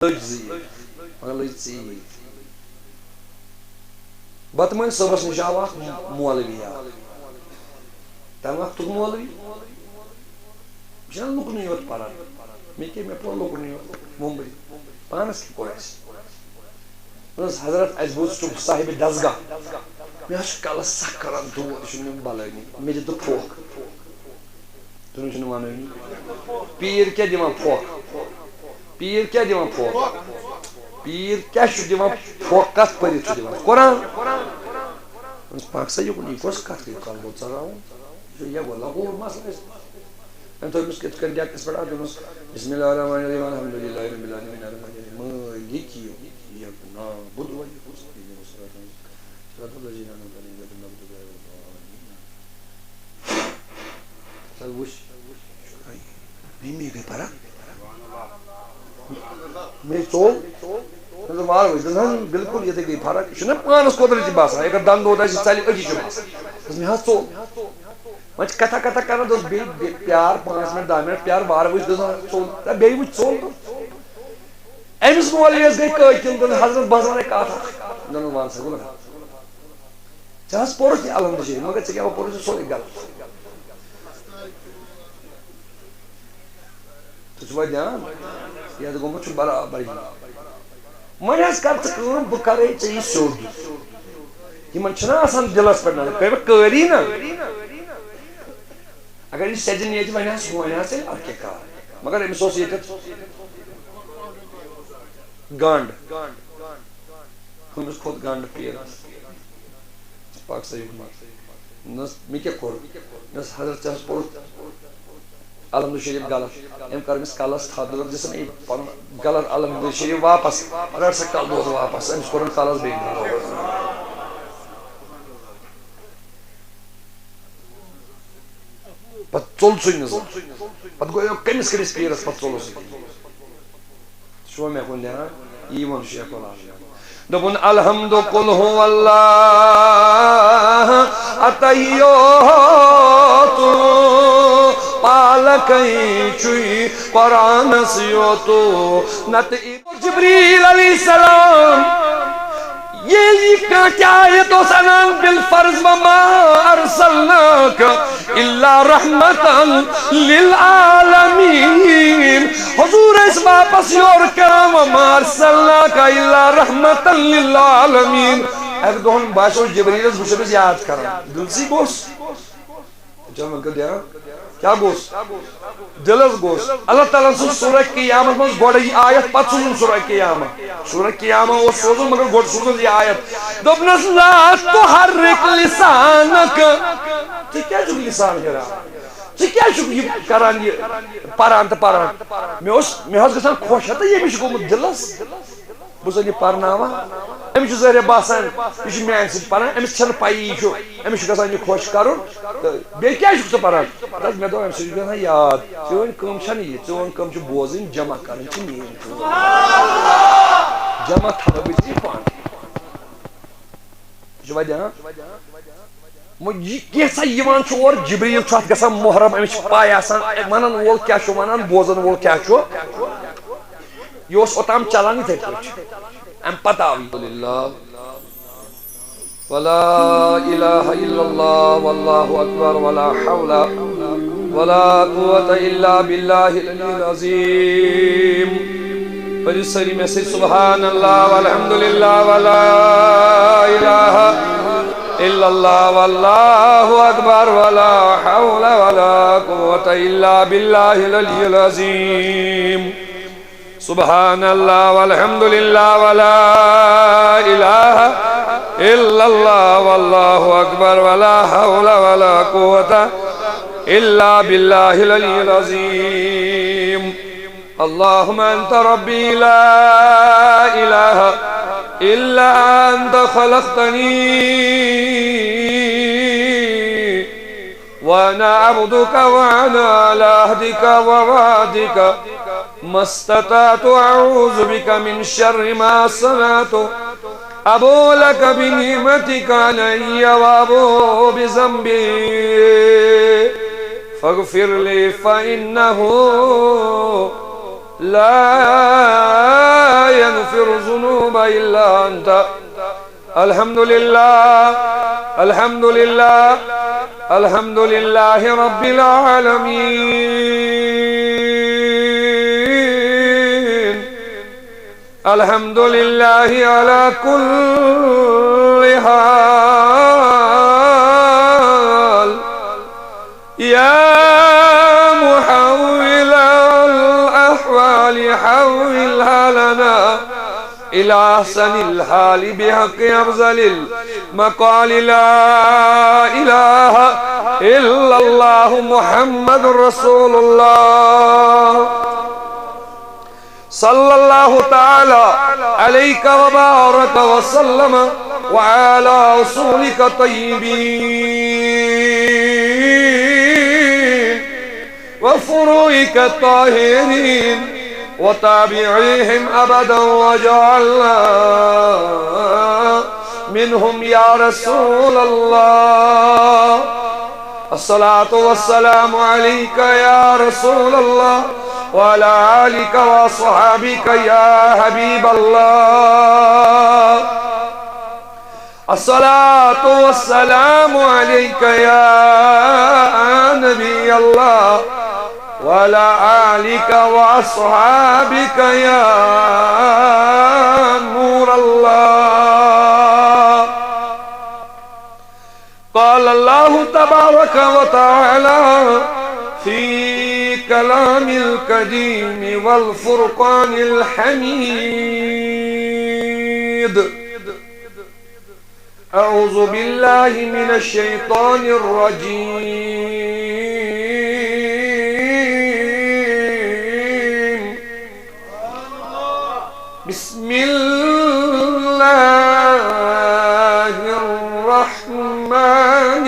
بت من صبح نش آو مولوی تمہ وقت مولوی لکن یوت پران مے پور لکن یوت ممبئی پانس کی پوس حضرت اس بوز صاحب دسگاہ مے کلس سخ کران دود یہ بلانی مے دے پھوک تم ون پیر کیا دان پھوک پیر کیا دان پھوک پیر کیا دان پھوک کت پرت قرآن پاک سا یہ کس کت کل گو ثراؤن یہ گو لگور مسئلہ ام تھوس کت کن ڈیکس پہ دس بسم اللہ الرحمن الرحیم الحمد للہ رب العالمین الرحمن مالک یوم بدھ چل وش می گئی پارا میں چول مار بالکل یہ گئی فرق یہ پانس قدرتی باسان اگر دند دود ثلہ اتی باسان مے ثول وی کتھا کتھا کران دس پیار 5 منٹ 10 منٹ پیار وار وچ ثول بیٚیہِ وچ ثول امس مولویس گئی قٲتل حضرت بزانے کتھ دن ون سا گوٚو ژےٚ حظ پوٚرُتھ یہِ الحمد شریف مگر ژےٚ کیٛاہ پوٚرُتھ یہِ سورُے غلط ژٕ چھُوا دھیان یہ گوٚمُت چھُ برابر وۄنۍ حظ کر ژٕ کٲم بہٕ کرے ژےٚ یہِ سیوٚد یِمن چھُنہ آسان دلس پٮ۪ٹھ نظر کٔرِکھ قٲری نا اگر یہ سجن یہ ون ژٕ اتھ کیٛاہ کار مگر أمِس اوس ییٚتٮ۪تھ گنڈ أمِس کھوٚت گنڈ پیرس پاک صحیح مےٚ کیٛاہ کوٚر مےٚ ٲس حضرت ژےٚ حظ پوٚرُتھ الحمد شریف غلط أمۍ کٔر أمِس کلس تھپھ دوٚپُن دِسا مےٚ پنُن غلط الحمد شریف واپس رٹ سا کل دود واپس أمِس کوٚرُن کلس بیٚیہِ پتہ ژوٚل سُے نہٕ پتہٕ گوٚو کٔمِس کٔمِس پیرس پتہٕ ژوٚلُس چھُوا مےٚ کُن دھیان یی ووٚن شیخ العالم دوٚپُن الحمد قل هو اللہ اتحیات پالکے چھُے قرآنس یوتو نتہٕ جبریل علیہ السلام ییٚلہِ کانٛہہ تہِ آیت اوس انان بالفرض وما ارسلناک الا رحمتن للعالمین حضور ٲسۍ واپس یورٕ کران وما ارسلناک الا رحمتن للعالمین اکہِ دۄہن باسیو جبریلس بہٕ چھُس أمِس یاد کران دلسٕے گوٚژھ چلو دھیان کیا گوٚژھ دلس گوٚژھ اللہ تعالیٰ سٕنٛز سورہ قیامت منٛز گۄڈے یہِ آیت پتہٕ سوٗزُن سورہ قیامہ اوس سوزُن مگر گۄڈٕ سوٗزُن یہِ آیت دوٚپنس لا تحرک لسانک ژٕ کیٛازِ چھُکھ لسان ہِران ژٕ کیٛازِ چھُکھ یہِ کران یہِ پران تہٕ پران مےٚ حظ گژھان خۄش ہتہٕ ییٚمِس چھُ گوٚمُت دلس بہٕ زن یہِ پرناوان أمِس چھُ ظٲہرا باسان یہِ چھُ میانہِ سۭتۍ پران أمِس چھنہٕ پیی یہِ چھُ أمِس چھُ گژھان یہِ خۄش کرُن تہٕ بیٚیہِ کیٛازِ چھُکھ ژٕ پران مےٚ دوٚپ أمِس چھُ گژھان یاد چٲنۍ کٲم چھنہٕ یہِ چٲنۍ کٲم چھِ بوزٕنۍ جمع کرٕنۍ چھِ میٲنۍ کٲم جمع تھاو بہٕ ژےٚ پانہٕ چھُوا دھیان یہِ کینٛژھا یِوان چھُ اور جبریٖل چھُ اتھ گژھان محرم أمِس چھِ پاے آسان ونن وول کیٛاہ چھُ ونان بوزن وول کیٛاہ چھُ یہ اوس اوٚتام چلان یِتھے پٲٹھۍ ام پتہ آو للہ ولا الہ الا اللہ واللہ اکبر ولا حول ولا قوة الا باللہ العلی العظیم پڑھو ساری میں سے سبحان اللہ والحمد للہ ولا الہ الا اللہ واللہ اکبر ولا حول ولا قوة الا باللہ العلی العظیم سبحان اللہ والحمد للہ ولا الہ الا اللہ واللہ اکبر ولا حول ولا قوة الا باللہ العلی العظیم اللہم انت ربی لا الہ الا انت خلقتنی وانا عبدك وانا على عهدك ووعدك ما استطعت اعوذ بك من شر ما صنعت ابو لك بنعمتك علي وابو بذنبي فاغفر لي فانه لا يغفر الذنوب إلا أنت. الحمد لله الحمد لله الحمد لله رب العالمين. الحمد لله على كل حال. يا محول الأحوال حولها لنا إلى أحسن الحال بحق أفضل المقال لا إله إلا الله محمد رسول الله. صلى الله تعالى عليك وبارك وسلم وعلى رسولك الطيبين وفروعك الطاهرين وتابعيهم أبدا وجعلنا منهم يا رسول الله. الصلاة والسلام عليك يا رسول الله وعلى آلك وصحابك يا حبيب الله. الصلاة والسلام عليك يا نبي الله وعلى آلك وأصحابك يا نور الله. قال الله تبارك وتعالى في كلام القديم والفرقان الحميد: أعوذ بالله من الشيطان الرجيم. بسم الله الرحمن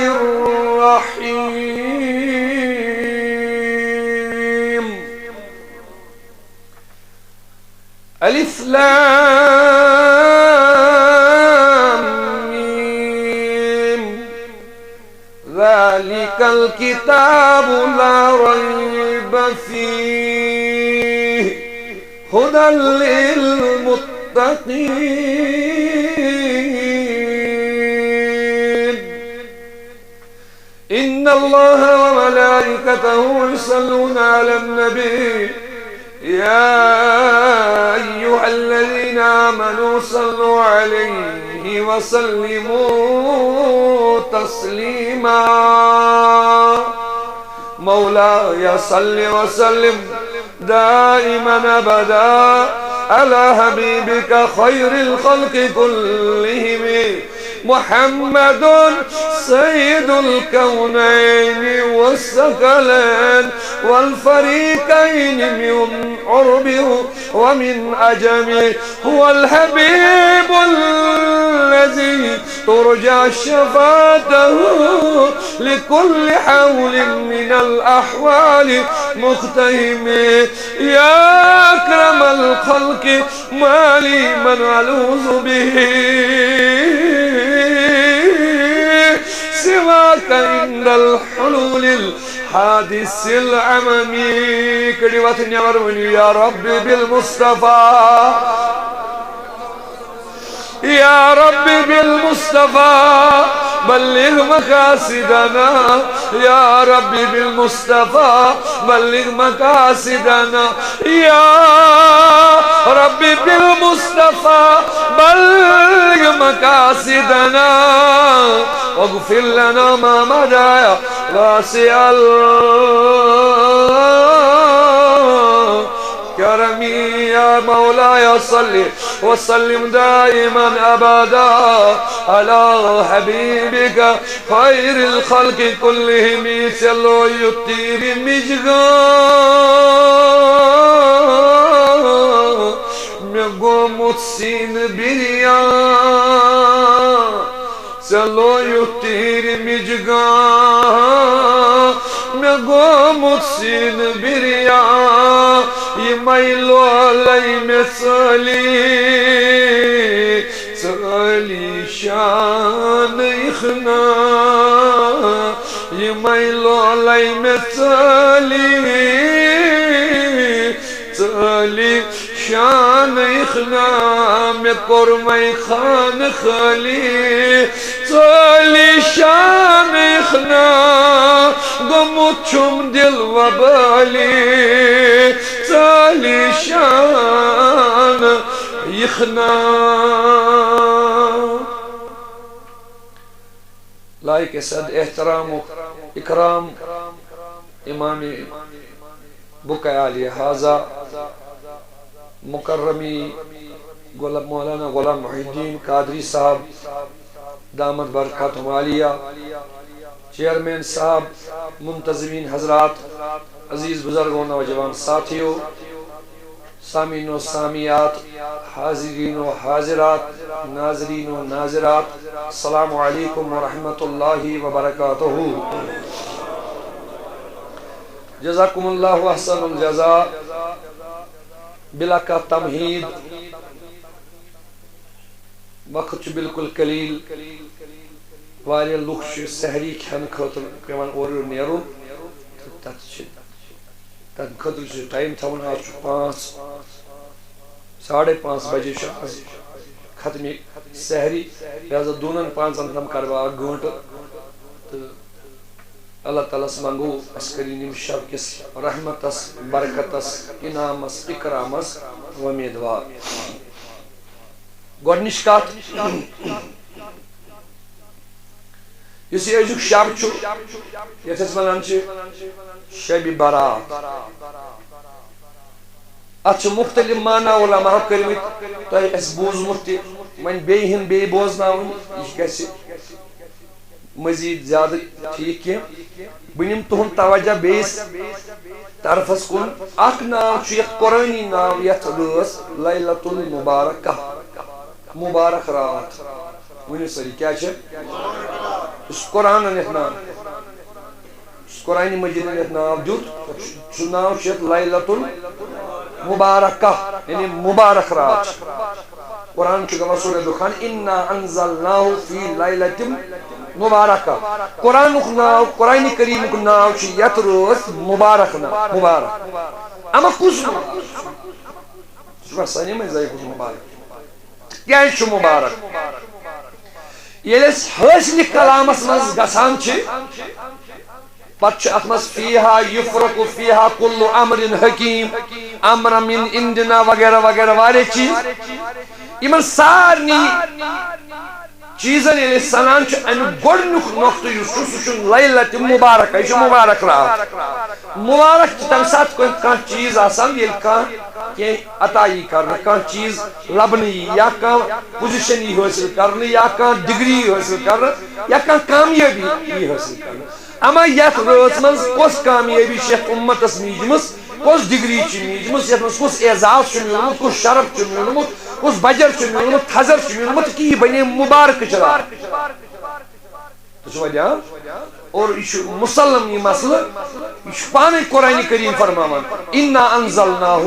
الرحيم. ألف لام ميم. ذلك الكتاب لا ريب فيه هدى للمتقين. إن الله وملائكته يصلون على النبي يا أيها الذين آمنوا صلوا عليه وسلموا تسليما. مولاي صل وسلم دائما أبدا على حبيبك خير الخلق كلهم محمد سيد الكونين والثقلين والفريقين من عربه ومن أجمه. هو الحبيب الذي ترجى شفاعته لكل حول من الأحوال مقتهم. يا أكرم الخلق ما لي من ألوذ به سواك عند الحلول الحادث العممي. كلمة يمرني يا رب بالمصطفى يا رب بالمصطفى بلغ مقاصدنا. يا رب بالمصطفى بلغ مقاصدنا. يا رب بالمصطفى بلغ مقاصدنا واغفر لنا ما مضى واسع الكرم. يا مولاي صل وسلم دائما أبدا على حبيبك خير الخلق كلهم. سلو يطير مجغا مقوم السين بريا. سلو يطير مجغا مقوم السين بريا. يميلو علي مثالي سالي شان يخنا. يميلو علي مثالي خالی شان اخنا میں قرمہ خان خالی ژالی شان اخنا گوٚمُت چھُم دل وبالی ژالی شان اخنا لائق صد احترام و اکرام امام بقع علی حاضہ مکرمی مولانا غلام محی الدین قادری صاحب دامت برکاتہم عالیہ چیئرمین صاحب منتظمین حضرات عزیز بزرگوں نوجوان ساتھیوں سامعین و سامعات حاضرین و حاضرات ناظرین و ناظرات السلام علیکم ورحمۃ اللہ وبرکاتہ جزاکم اللہ احسن الجزاء بلا کا تمہید وقت بالکل قلیل واریاہ لوک سحری کھین خاطر پیوان اور نیرون تن خاطر ٹائم تھاون آج 5:30 بجے ختم سحری لہذا دونن 5 ہم کروا گھنٹہ تو اللہ تعالیٰ منگو اس کری نیم شب کس رحمتس برکتس انعامس اکرامس ومیدوار گۄڈنِچ کتھ یُس یہِ أزیُک شب چھُ یتھ أسۍ ونان چھِ شبِ برات اتھ چھِ مختلف معنی علماء کٔرمٕتۍ تۄہہِ اَسہِ بوٗزمُت تہِ وۄنۍ بیٚیہِ ہن بیٚیہِ بوزناوٕنۍ یہِ گژھِ مزید زیادٕ ٹھیٖک کینٛہہ بہٕ نِمہٕ تُہُنٛد توجہ بیٚیِس طرفس کُن اکھ ناو چھُ یتھ قرٲنی ناو یتھ رٲژ لیلۃ المبارکہ مبارک رات ؤنِو سٲری کیٛاہ چھِ یُس قرآنن یتھ ناو یُس قرآنِ مجیدن یتھ ناو دیُت سُہ ناو چھُ یتھ لیلۃ المبارکہ یعنی مبارک رات قرآن چھُ گوان سورہ دُخان اِنَّا أَنزَلْنَاهُ فِي لَيْلَةٍ مبارکہ قرآنُک ناو قرآنِ کریٖمُک ناو چھُ یتھ رٲژ مبارک ناو مبارک اما کُس سُہ چھُ سٲنی منٛز ضعیف مبارک کیٛازِ چھُ مبارک ییٚلہِ أسۍ حٲصلِ کلامس منٛز گژھان چھِ پتہٕ چھُ اتھ منٛز فیہا یفرقُ فیہا کُلُّ امرٍ حکیٖم امرا من عندنا وغیرہ وغیرہ واریاہ چیٖز یِمن سارنٕے چیٖزن ییٚلہِ أسۍ سنان چھِ امیُک گۄڈنیُک نۄقطہٕ یُس چھُ سُہ چھُ لیلۃ مبارکہ یہِ چھُ مبارک رات مبارک چھِ تمہِ ساتہٕ کانٛہہ چیٖز آسان ییٚلہِ کانٛہہ کینٛہہ عطا یی کرنہٕ کانٛہہ چیٖز لبنہٕ یی یا کانٛہہ پوزِشن یی حٲصِل کرنہٕ یا کانٛہہ ڈگری یی حٲصِل کرنہٕ یا کانٛہہ کامیٲبی یی حٲصِل کرنہٕ اما یتھ رٲژ منٛز کۄس کامیٲبی چھِ یتھ اُمتس میٖجمٕژ کۄس ڈگری چھِ میٖجمٕژ یتھ منٛز کُس اعزاز چھُ میوٗلمُت کُس شرف چھُ میوٗلمُت کُس بجر چھُ میوٗلمُت تھزر چھُ میوٗلمُت کہِ یہِ بنے مُبارکٕچ رات تُہۍ چھِوا دھیان اور یہِ چھُ مُسلم یہِ مسلہٕ یہِ چھُ پانے قرآنِ کریم فرماوان اِنَّا أَنزَلْنَاهُ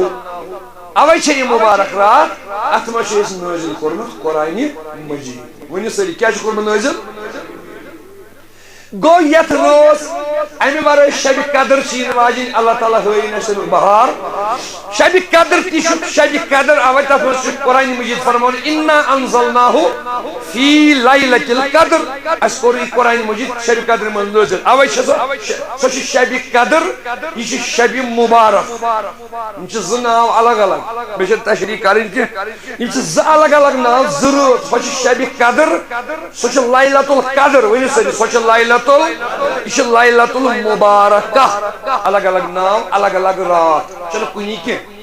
اوے چھےٚ یہِ مُبارک رات اتھ منٛز چھُ اَسہِ نٲزِل کوٚرمُت قرآنِ مجیٖد ؤنِو سٲری کیٛاہ چھُ کوٚرمُت نٲزِل گوٚو یتھ رٲژ امہِ ورٲے شبِ قدر چھِ یِنہٕ واجیٚنۍ اللہ تعالیٰ ہٲیِن اَسہِ امیُک بہار شبِ قدر تہِ چھُ شبِ قدر اوے تتھ منٛز چھُ قرآنِ مجیٖد فرماوان اِنَّا أَنزَلْنَاهُ فِي لَيْلَةِ الْقَدْر اَسہِ کوٚر یہِ قرآنِ مجیٖد شبِ قدرِ منٛز نٲزِل اوے چھِ سۄ چھِ شبِ قدر یہِ چھِ شبِ مبارک یِم چھِ زٕ ناو الگ الگ بیٚیہِ چھِ تشریح کرٕنۍ کینٛہہ یِم چھِ زٕ الگ الگ ناو زٕ رٲژ سۄ چھِ شبِ قدر سۄ چھِ لیلۃ القدر ؤنِو سٲری سۄ چھِ لیلۃ یہ چھِ لیلۃ المبارکہ الگ الگ ناو الگ الگ رات چلو کُنی کینٛہہ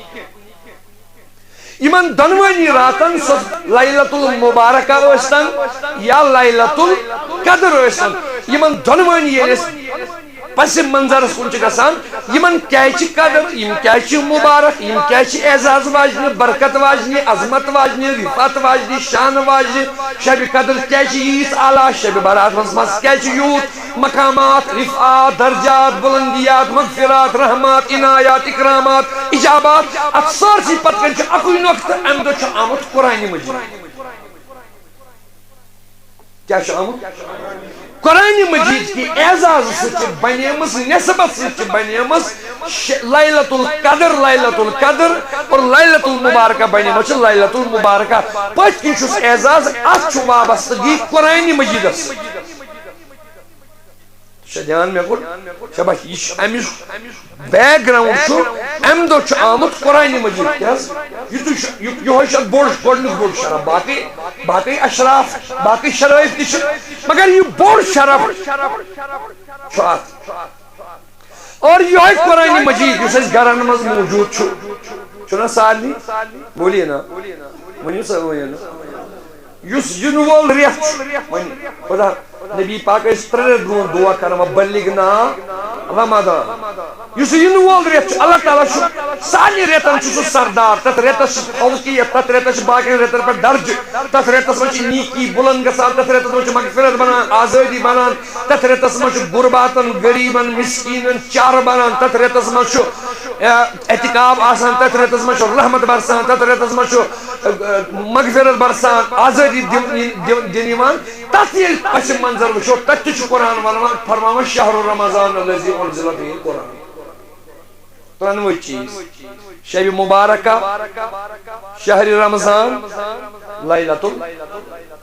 یِمن دۄنوٕنی راتن سۄ لیلۃ المبارکہ ٲسۍتن یا لیلۃ القدر ٲسۍتن یِمن دۄنوٕنی ییٚلہِ أسۍ پس منظرس کُن چھِ گژھان یِمن کیٛازِ چھِ قدر یِم کیٛازِ چھِ مُبارک یِم کیٛازِ چھِ اعزاز واجنہِ برکت واجنہِ عظمت واجنہِ رفعت واجنہِ شان واجنہِ شبِ قدر کیٛازِ چھِ ییٖژ اعلیٰ شبِ برات منٛز کیٛازِ چھِ یوٗت مقامات رفعات درجات بلندیات مغفرات رحمات عنایات اکرامات اجابات اتھ سٲرسٕے پتہٕ کنۍ چھُ اکُے نۄقطہٕ امہِ دۄہ چھُ آمُت قرآنِ مجیٖد کیٛاہ چھُ آمُت قرآن مجید کی اعزاز سچ بنیمس نسبت سچ بنیمس لیلۃ القدر اور لیلۃ المبارکہ بنیمس لیلۃ المبارکہ پت کن چھس اعزاز ات وابستگی قرآن مجیدس دھیان میں کور شباش یہ امس بیک گراؤنڈ ام دہ آمت قرآن مجید یہ بوڑ گۄڈنیُک بوڑ شرف باقی اشراف باقی شرائط تہ مگر یہ بوڑ شرف اور یہ قرآن مجید اس گرن مز موجود چھنا سالنی بولیے نا ونیو سا یس ین وول ریت خدا نبی پاک اس ترے برون دعا کرنا بلغنا رمضان یس ین وول ریت اللہ تعالی چھ ساری ریتن چھ سردار تت ریتس فوقیت تت ریتس باقی ریتن پر درج تت ریتس مچ نیکی بلند گسان تت ریتس مچ مغفرت بنان آزادی بنان تت ریتس مچ غرباتن غریبن مسکینن چار بنان تت ریتس مچ اعتکاف آسان تت ریتس مچ رحمت برسان تت ریتس مچ مغفرت برسان آزادی دنیوان تت یل پس منظر وچو تت چھ قرآن فرمان شہر رمضان الذی انزل فیہ القرآن ترنوے چیز شب مبارکہ شہر رمضان لیلۃ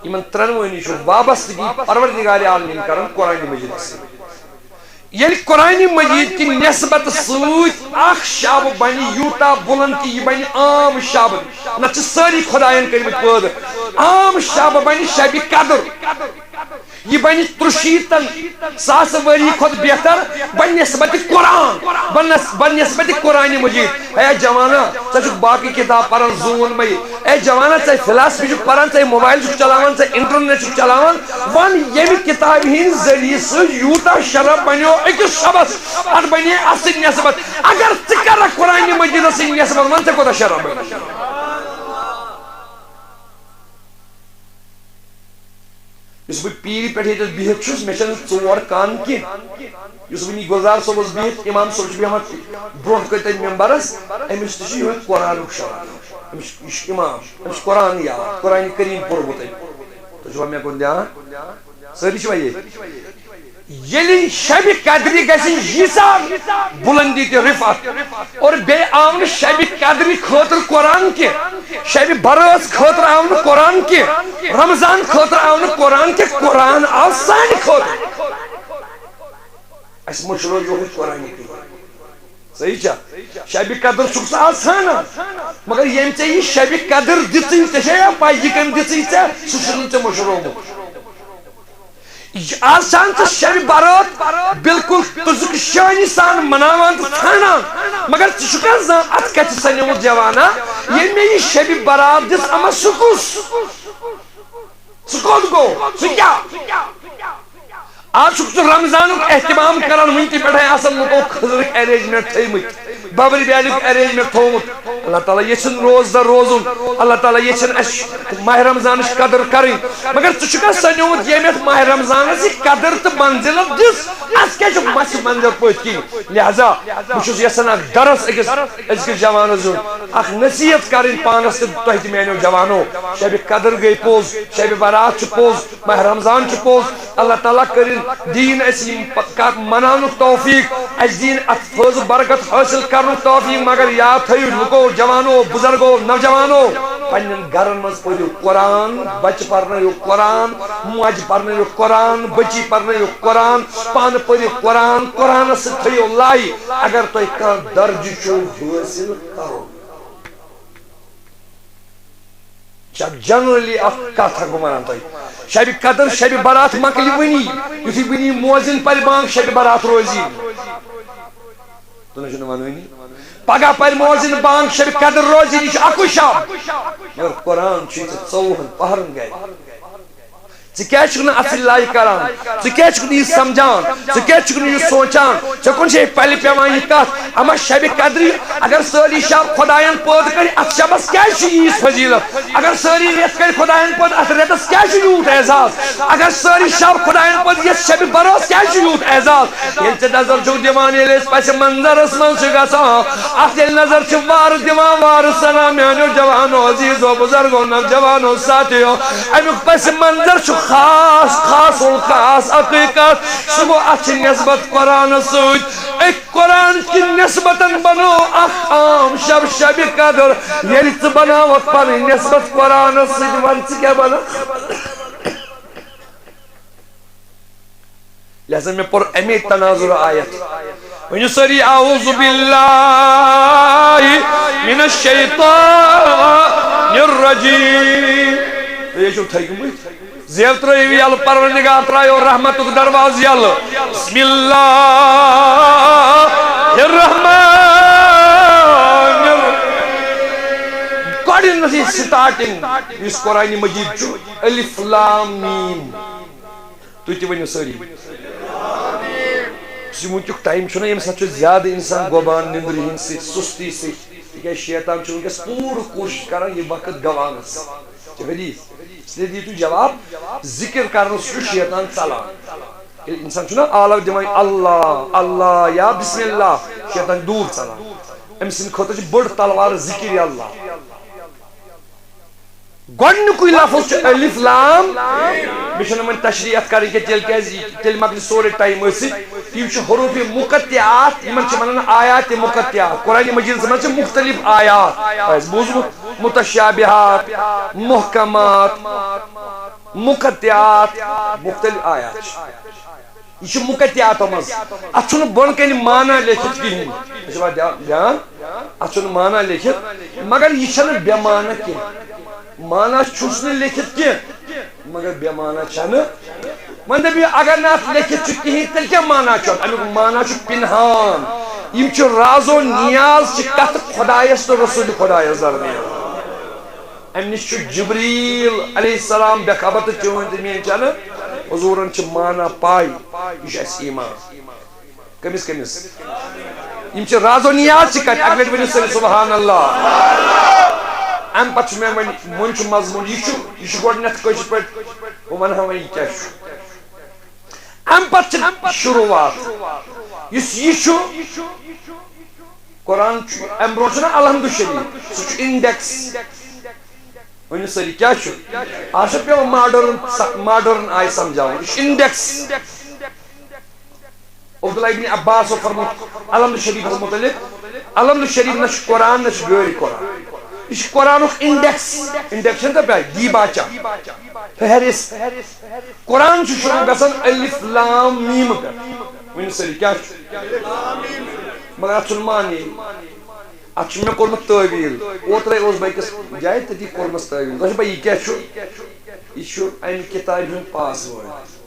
یمن ترنوے نش وابستگی پروردگار عالمین کرن قرآن مجید سے یل قرآن مجید کی نسبت سوت اخ شب بنی یوتا بلند کی یہ بنی عام شب نہ ساری خدائن کرمت پید عام شب بنی شب قدر یہ بنی ترشیتن ساس وری خود بہتر بنسبت قرآن بنسبت قرآن مجید اے جوانا ژٕ باقی کتاب پران زون مئی اے جوانا ژٕ فلاسفی چھُکھ پران ژٕ موبائل چھُکھ چلاوان ژٕ انٹرنیٹ چھُکھ چلاوان ون ییٚمہِ کتاب ہٕنٛدۍ ذریعہ سۭتۍ یوٗتاہ شرف بنیو أکِس شبس اتھ بنے اتھ سۭتۍ نسبت اگر ژٕ کرکھ قرآن مجیدس سۭتۍ نسبت ون ژےٚ کوتاہ شرف بنہِ اس بہ پیری پہ بہت چھس مے ژور کان کی اس ونی گلزار صبس بہت امام صبح بیہان برون کتن ممبرس امس تہ یہ قرآن شرف امس امام امس قرآن یاد قرآن کریم پورمت تو مے کن دھیان ساری چھوا یہ یلی شب قدری گژھِ ییٖژاہ بلندی تہ رفعت اور بیٚیہِ آو نہٕ شب قدری خٲطرٕ قرآن کینٛہہ شب برٲژ خٲطرٕ آو نہٕ قرآن کینٛہہ رمضان خٲطرٕ آو نہٕ قرآن کینٛہہ قرآن آو سانہِ خٲطرٕ اَسہِ مٔشرو یِہوے قرآن صحیح چھا شب قدر چھُکھ ژٕ آز ژھانڈان مگر ییٚمۍ ژےٚ یہِ شب قدر دِژٕے ژےٚ چھےٚ پاے یہِ کٔمۍ دِژٕے ژےٚ سُہ چھُنہٕ ژےٚ مٔشرومُت آز چھان ژٕ شب برات بالکل تُزُک شٲنی سان مناوان تہٕ ژھانڈان مگر ژٕ چھُکھا زانٛہہ اتھ کتھِ سنیومُت جوانا ییٚلہِ مےٚ یہِ شب برات دِژ اما سُہ کُس سُہ کوٚت گوٚو سُہ کیٛاہ آج چھُکھ ژٕ رمضانُک احتمام کران وٕنہِ تہِ پٮ۪ٹھَے آسان لُکو خٔزرٕکۍ ایرینجمنٹ تھٲیمٕتۍ ببرِ بیالُک ایرینجمنٹ تھوٚومُت اللہ تعالیٰ یژھن روز دہ روزُن اللہ تعالیٰ یژھن اَسہِ ماہ رمضانٕچ قدر کرٕنۍ مگر ژٕ چھُکھا سنیومُت ییٚمہِ یتھ ماہ رمضانس یہِ قدر تہٕ منزلت دِژ اَتھ کیٛاہ چھُکھ مَسہِ منظر پٔتھۍ کِنۍ لہذا بہٕ چھُس یژھان اکھ درس أزکِس جوانس دیُن اکھ نصیحت کرٕنۍ پانس تہٕ تۄہہِ تہِ میانیو جوانو شب قدر گٔے پوٚز شب برات چھُ پوٚز ماہ رمضان چھُ پوٚز اللہ تعالیٰ کٔرِنۍ دین اَسہِ یِم مناونُک توفیق اَسہِ دِیِن اتھ فٲضہٕ برکت حٲصِل کرنُک توفیق مگر یاد تھٲیِو لُکو جوانو بزرگو نوجوانو پنن گرن مز پٔرِو قرآن بچہ پرنٲیِو قرآن موج پرنٲیِو قرآن بچی پرنٲیِو قرآن پانہٕ پٔرِو قرآن قرآنس سۭتۍ تھٲیِو لاے اگر تۄہہِ کانٛہہ درجہٕ چھُو حٲصِل کرُن جنرلی اکھ کتھ بہٕ ونان تۄہہِ شب قدر شب برات مکلہِ وٕنی یُتھُے وٕنی موزِن پرِ بانگ شب برات روزی تُہۍ چھُنہٕ ونٲنی پگہ پر موزن بانگ شب قدر روزی یہ اکو شب مگر قرآن چھُ ژوٚوُہن پہرن گرِ ژٕ کیٛازِ چھُکھ نہٕ اتھ سۭتۍ لاے کران ژٕ کیٛازِ چھُکھ نہٕ یہِ سمجھان ژٕ کیٛازِ چھُکھ نہٕ یہِ سونچان ژےٚ کُن چھے پلہِ پیوان یہِ کتھ اما شب قدری اگر سٲری شب خۄدایَن پٲدٕ کرِ اتھ شبس کیٛازِ چھِ ییٖژ فضیلت اگر سٲری رٮ۪تھ کرِ خۄدایَن پٲدٕ اتھ رٮ۪تس کیٛازِ چھُ یوٗت اعزاز اگر سٲری شب خۄدایَن پٲدٕ یتھ شب برٲژ کیٛازِ چھُ یوٗت اعزاز ییٚلہِ ژےٚ نظر چھُکھ دِوان ییٚلہِ أسۍ پسہِ منظرس منٛز چھِ گژھان اتھ ییٚلہِ نظر چھِ وارٕ دِوان وارٕ سلام میانیو جوانو عزیزو بزرگو نوجوانو ساتھیو امیُک پسہِ منظر چھُ خاص الخاص حقیقت سو اچھ نسبت قرآن سوت ایک قرآن کی نسبت بنو اخام شب قدر یلت بناوت پر نسبت قرآن سوت ونس کیا بنا لہذا میں پر امی تناظر آیت ونسری اعوذ باللہ من الشیطان الرجیم یہ چھو تھائی کم زیل ترائیوی یال پرورنگار ترائیو رحمت درواز یال بسم اللہ الرحمن قرآن نسی سٹارٹنگ اس قرآن مجید چھو الف لام میم تو تی ونیو سری ونچک ٹائم چھو نا یم ساتھ زیادہ انسان گوبان نندری ہن سے سستی سے کہ شیطان چھو ونکس پور کوشش کران یہ وقت گوانس حدیث اس لیے دیتو جواب ذکر کرنے سے شیطان چلان انسان چھو نا آلہ دمائی اللہ اللہ یا بسم اللہ شیطان دور چلان ام سن خطر بڑ تلوار ذکر اللہ گوڑن کوئی لفظ الف لام بشن من تشریعت کریں کہ تیل مقدس سورے ٹائم اسی تیم چھو حروف مقطعات من چھو منن آیات مقطعات قرآن مجید زمان چھو مختلف آیات متشابہات محکمات مقطعات مختلف آیات یہ چھو مقطعات ہمز اچھون بون کہیں مانا لیکھت کی ہوں اچھون مانا لیکھت مگر یہ چھن بے مانا کی مانا چھوس نے لکھت کی مگر بے مانا چھن من دبی اگر نات لکھت چکی ہی تل کیا مانا چھو امیک مانا چھو پنہان یم چھو راز و نیاز چھ کت خدایست و رسول خدایست درمیان امنش چھو جبریل علیہ السلام بے خبت چون درمیان چھن حضورن چھ مانا پائی یہ اس ایمان کمیس یم چھو راز و نیاز چھ کت اگلت ونی سبحان اللہ ام پتہ میں من چھ مضمون یہ گوڈنیتھ کش پہ ون ہم یہ کیا ام پتہ شروعات یہ قرآن ام برو نا الحمد شریف سہ انڈیکس ون سری کیا آج پہ ماڈرن آئی سمجھاؤ انڈیکس عبداللہ ابن عباس فرمود الحمد شریف متعلق الحمد شریف نہ قرآن نہ غیر قرآن یہ قرآن انڈیکس انڈیکشن تو پہ دی باچا فہرست قرآن شروع گژھان الف لام میم پہ ون سری کیا مگر ات مانی ات میں کورمت تعویل اوترے اس بیکس جائے تتی کورمس تعویل دس بھائی یہ کیا یہ امہ کتاب ہند پاس ورڈ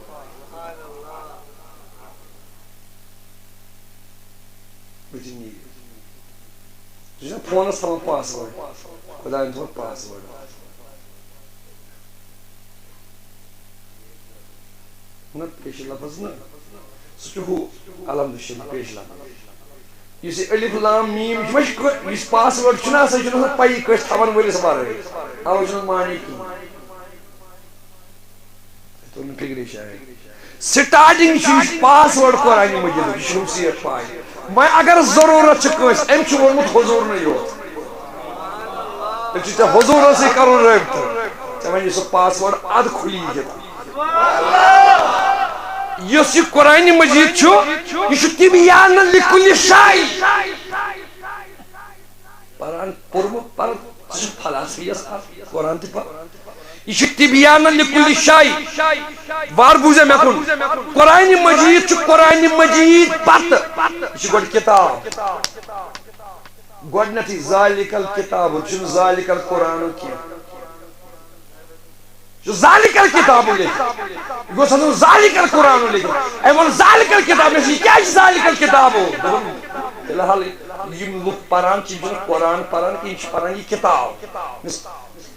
فونس تھوان پاس ورڈ خدا تھوان پاس ورڈ نا پیش لفظ نا سہ الحمد شریف پیش لفظ اس الف لام میم اس پاس ورڈ چھ پی کس تھوان ولس ورے او معنی کی فکری شاید سٹارٹنگ پاس ورڈ قرآن مجید شمسیت پائی میں اگر ضرورت کنس ام وونمت حضور نے یوت حضور سے کرو رابطہ ون سہ پاس ورڈ اد کھلی اس یہ قرآن مجید یہ تبیان لکل شیء پران پورمت پر فلاسفی قرآن تہ یہ تبیان لکل شیء وار بوزے میں کن قرآن مجید قرآن مجید پت یہ گوڑ کتاب گوڑنتی ذالک الکتاب چھ ذالک القرآن کی جو ذالک الکتاب لکھ گو سنو ذالک القرآن لکھ ایوان ذالک الکتاب میں کیا ہے ذالک الکتاب ہو الحال یہ لوگ پران چیز قرآن پران کی پران یہ کتاب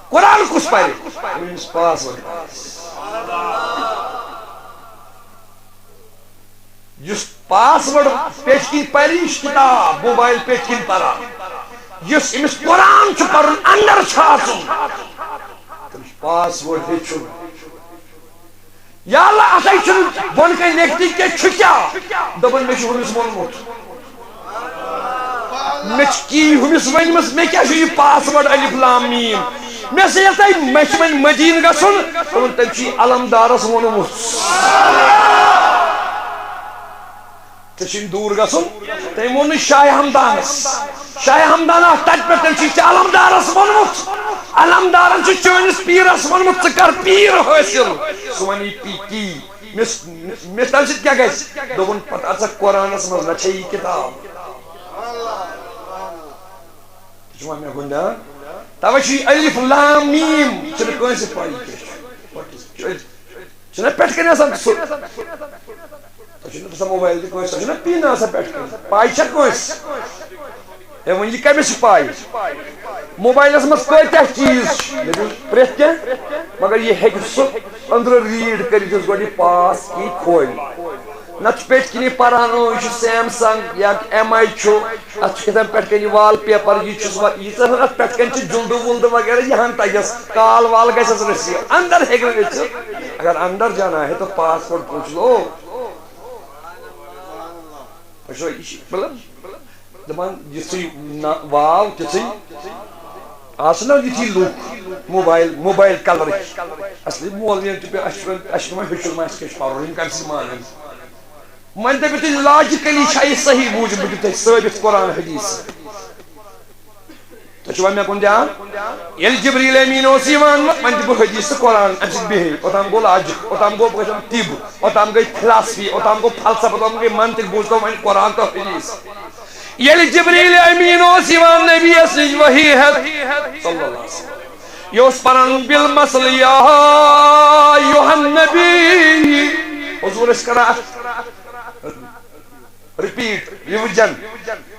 قرآن کس پڑھے اس پاس ورڈ جس پاس ورڈ پیش کی پہلی کتاب موبائل پیش کی پڑھا جس امس قرآن چھ پڑھن اندر چھاچن پاس ورڈ ہیچن یا اللہ اسائی چھن بون کئی لیکھتی کہ چھکیا دبن میں چھو ہمس مونمت میں کی ہمس ونمس میں کیا یہ پاس ورڈ الف لام میم میں سے یہ مدین گھن تم علمدارس وونمت دور گھن تم وون شاہ ہمدانس شاہ ہمدانہ تت پہ تم علمدارس وونمت علمدارن چٲنِس پیرس وونمت ژٕ کر پیر حٲصِل سُہ وَنی کی مےٚ تمہِ سۭتۍ کیٛاہ گژھِ دوٚپُن پتہٕ اژکھ قرآنس منٛز نہ چھے یہِ کِتاب چھُوا مےٚ گُنٛدان توے چھُ یہِ الف لام میٖم چھُنہٕ کٲنٛسہِ پَے کیٛاہ چھُنہ پٮ۪ٹھٕ کَنۍ آسان سُہ تۄہہِ چھُنہٕ آسان موبایل تہِ کٲنٛسہِ تۄہہِ چھُنہ پِن آسان پٮ۪ٹھٕ کَنۍ پَے چھا کٲنٛسہِ ہے وۄنۍ یہِ کٔمِس چھِ پَے موبایلس منٛز کۭتیاہ چیٖز چھِ پرٛٮ۪تھ کینٛہہ مگر یہِ ہیٚکہِ سُہ أنٛدرٕ ریٖڈ کٔرِتھ یُس گۄڈٕ یہِ پاس کی کھولہِ نتہٕ چھُ پیٚٹھۍ کِنی پران یہِ چھُ سیمسنگ یا ایم آی چھُ اتھ چھُ کھسان پٮ۪ٹھٕ کَنۍ یہِ وال پیپر یہِ چھُس ییٖژاہ اتھ پٮ۪ٹھٕ کَنۍ چھِ جُلدٕ وُلدٕ وغیرہ یہِ ہن تگٮ۪س کال وال گژھٮ۪س رٔسیٖو اندر ہیٚکہِ نہٕ أژِتھ اگر اندر جانا ہے تو پاسپورٹ پوچھ لو یہِ چھُ مطلب دپان یِژھٕے واو تِژھٕے آسہٕ نا یِتھی لُکھ موبایل کلرٕکۍ اصلی مولوِین تہِ پیٚو اَسہِ چھُ وۄنۍ ہیوٚچھُن وۄنۍ اَسہِ کیٛاہ چھُ پرُن یِم کَمہِ سۭتۍ مانن وۄنۍ دٔپِو تُہۍ لاجِکلی چھا یہِ صحیح بوٗزِو بہٕ دِمہٕ تۄہہِ ثٲبِت قرآن حدیٖث تۄہہِ چھُوا مےٚ کُن دھیان ییٚلہِ جبریٖل امیٖن اوس یِوان وۄنۍ دِمہٕ بہٕ حدیٖث تہٕ قرآن اَمہِ سۭتۍ بیٚہہِ اوٚتام گوٚو لاجِک اوٚتام گوٚو طب اوٚتام گٔے فِلاسفی اوٚتام گوٚو فلسفہٕ اوٚتام گٔے منطق بوٗزتو وۄنۍ قرآن تہٕ حدیٖث ییٚلہِ جبریٖل امیٖن اوس یِوان نبیَس نِش وحی ہٮ۪تھ صلی اللہ علیہ وسلم یہِ اوس پران بالمثل یا ایُہا النبی حضوٗر ٲسۍ کران اَتھ رِپیٖٹ رِوِجن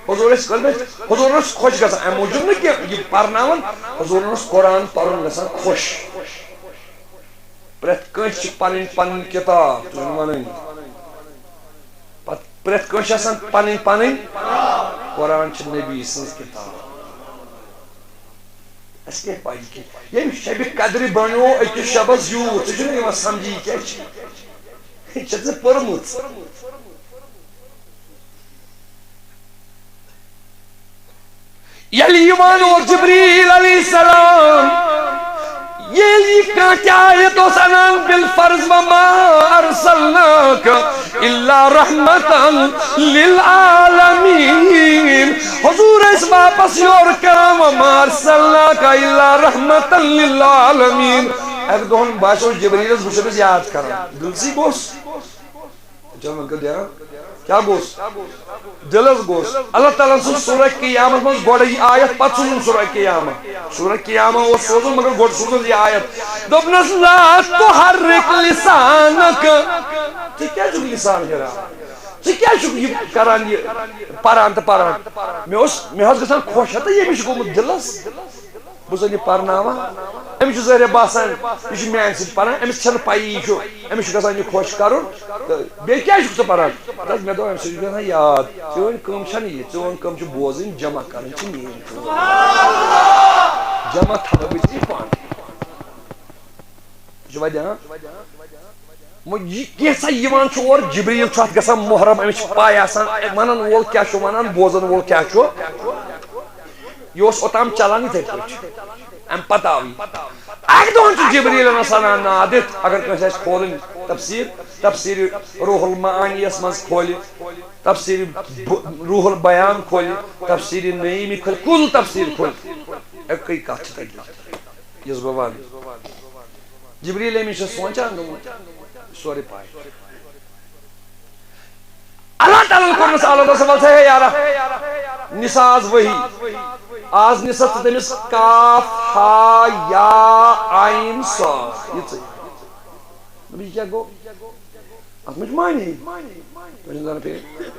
حضوٗر ٲسۍ کٔرمٕتۍ حضوٗرن اوس خۄش گژھان اَمہِ موٗجوٗب نہٕ کینٛہہ یہِ پرناوان حضوٗرن اوس قرآن پرُن گژھان خۄش پرٛٮ۪تھ کٲنٛسہِ چھِ پنٕنۍ پنٕنۍ کِتاب تُہۍ ؤنِو وَنٕنۍ پتہٕ پرٛٮ۪تھ کٲنٛسہِ چھِ آسان پنٕنۍ پنٕنۍ قرآن چھِ نبی سٕنٛز کِتاب اَسہِ کیٛاہ پَے کینٛہہ ییٚمہِ شبِ قدرِ بنیو أکِس شبس یوٗت ژےٚ چھُنہٕ یِوان سمجھی یہِ کیٛاہ چھِ یہِ چھےٚ ژےٚ پٔرمٕژ ییٚلہِ یِوان اوس جبریٖل علیہ السلام ییٚلہِ یہِ کانٛہہ تہِ آیت اوس اَنان بالفرض وما ارسلناک الا رحمتن للعالمین حضوٗر ٲسۍ واپس یورٕ کران وما ارسلناک الا رحمتن للعالمین اکہِ دۄہن باسیو جبریٖلس بہٕ چھُس أمِس یاد کران دِلسٕے گوٚژھ کیٛاہ گوٚژھ دِلس گوٚژھ اللہ تعالیٰ سٕنٛز سورہ قیامت منٛز گۄڈٕ یہِ آیت پتہٕ سوٗزُن سورہ قیامہ سورہ قیامہ اوس سوزُن مگر گۄڈٕ سوٗزُن یہِ آیت دوٚپنس لا تُحرِک لسانک ژٕ کیٛازِ چھُکھ لسان ہِراوان ژٕ کیٛازِ چھُکھ یہِ کران یہِ پران تہٕ پران مےٚ اوس گژھان خۄش ہا تہٕ ییٚمِس چھُ گوٚمُت دِلس بہٕ زن یہِ پرناوان أمِس چھُ ظٲہرا باسان یہِ چھُ میانہِ سۭتۍ پران أمِس چھنہٕ پَیی یہِ چھُ أمِس چھُ گژھان یہِ خۄش کرُن تہٕ بیٚیہِ کیٛازِ چھُکھ ژٕ پران مےٚ دوٚپ اَمہِ سۭتۍ چھُ گژھان یاد چٲنۍ کٲم چھنہٕ یہِ چٲنۍ کٲم چھِ بوزٕنۍ جمع کرٕنۍ چھِ میٲنۍ کٲم جمع تھاو بہٕ ژےٚ پانہٕ چھُوا دھیان یہِ کینٛژھا یِوان چھُ اورٕ جبریٖل چھُ اتھ گژھان محرم أمِس چھِ پاے آسان ونن وول کیٛاہ چھُ ونان بوزن وول کیٛاہ چھُ یہِ اوس اوٚتام چلان یِتھٕے پٲٹھۍ اَمہِ پتہٕ آو یہِ اکہِ دۄہن چھُ جبریٖلن آسان نادِتھ اگر کٲنٛسہِ آسہِ کھولٕنۍ تفسیٖر روح المعانی یس منٛز کھولہِ تفسیٖر روح البیان کھولہِ تفسیٖر نعیمی کھولہِ کُل تفسیٖر کھولہِ اکٕے کتھ چھِ تتہِ یۄس بہٕ ونہٕ جبریٖل أمِس چھُ سونٛچان گوٚمُت سورُے پاے اللہ تعالیٰ کوٚرنس اللہ صٲب ہے یارا نِسا آز ؤحی آز نِسا ژٕ تٔمِس کاف ہا یا عین صاد یِژٕے دوٚپُس یہِ کیٛاہ گوٚو اتھ منٛز چھُ معنی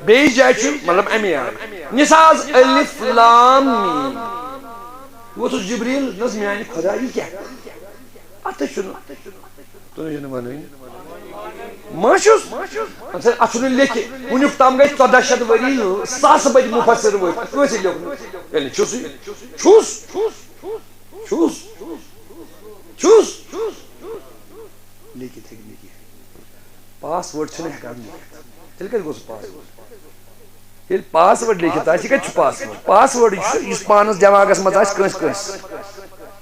بیٚیِس جایہِ چھُ مطلب اَمے آیہِ نِسا آز الف لام میٖم یہِ ووٚتھُس جبریٖل دوٚپنس میانہِ خۄدا یہِ کیٛاہ اتھ چھُنہٕ تُہۍ چھِنہٕ وَنٲنی ما چھُس اتھ چھُنہٕ لیکھِتھ وُنیُک تام گٔے 1400 ؤری ساسہٕ بٔدۍ مُفسِر ؤتھۍ اتھ کٲنٛسے لیوٚکھنہٕ ییٚلہِ چھُسٕے چھُس لیکھِتھ ہیٚکہِ نہٕ کینٛہہ پاس وٲرڈ چھُنہٕ ہٮ۪کان لیکھِتھ تیٚلہِ کتہِ گوٚژھ پاس وٲرڈ ییٚلہِ پاس وٲرڈ لیکھِتھ آسہِ یہِ کتہِ چھُ پاس وٲرڈ پاس وٲرڈ یُس پانس دٮ۪ماغس منٛز آسہِ کٲنٛسہِ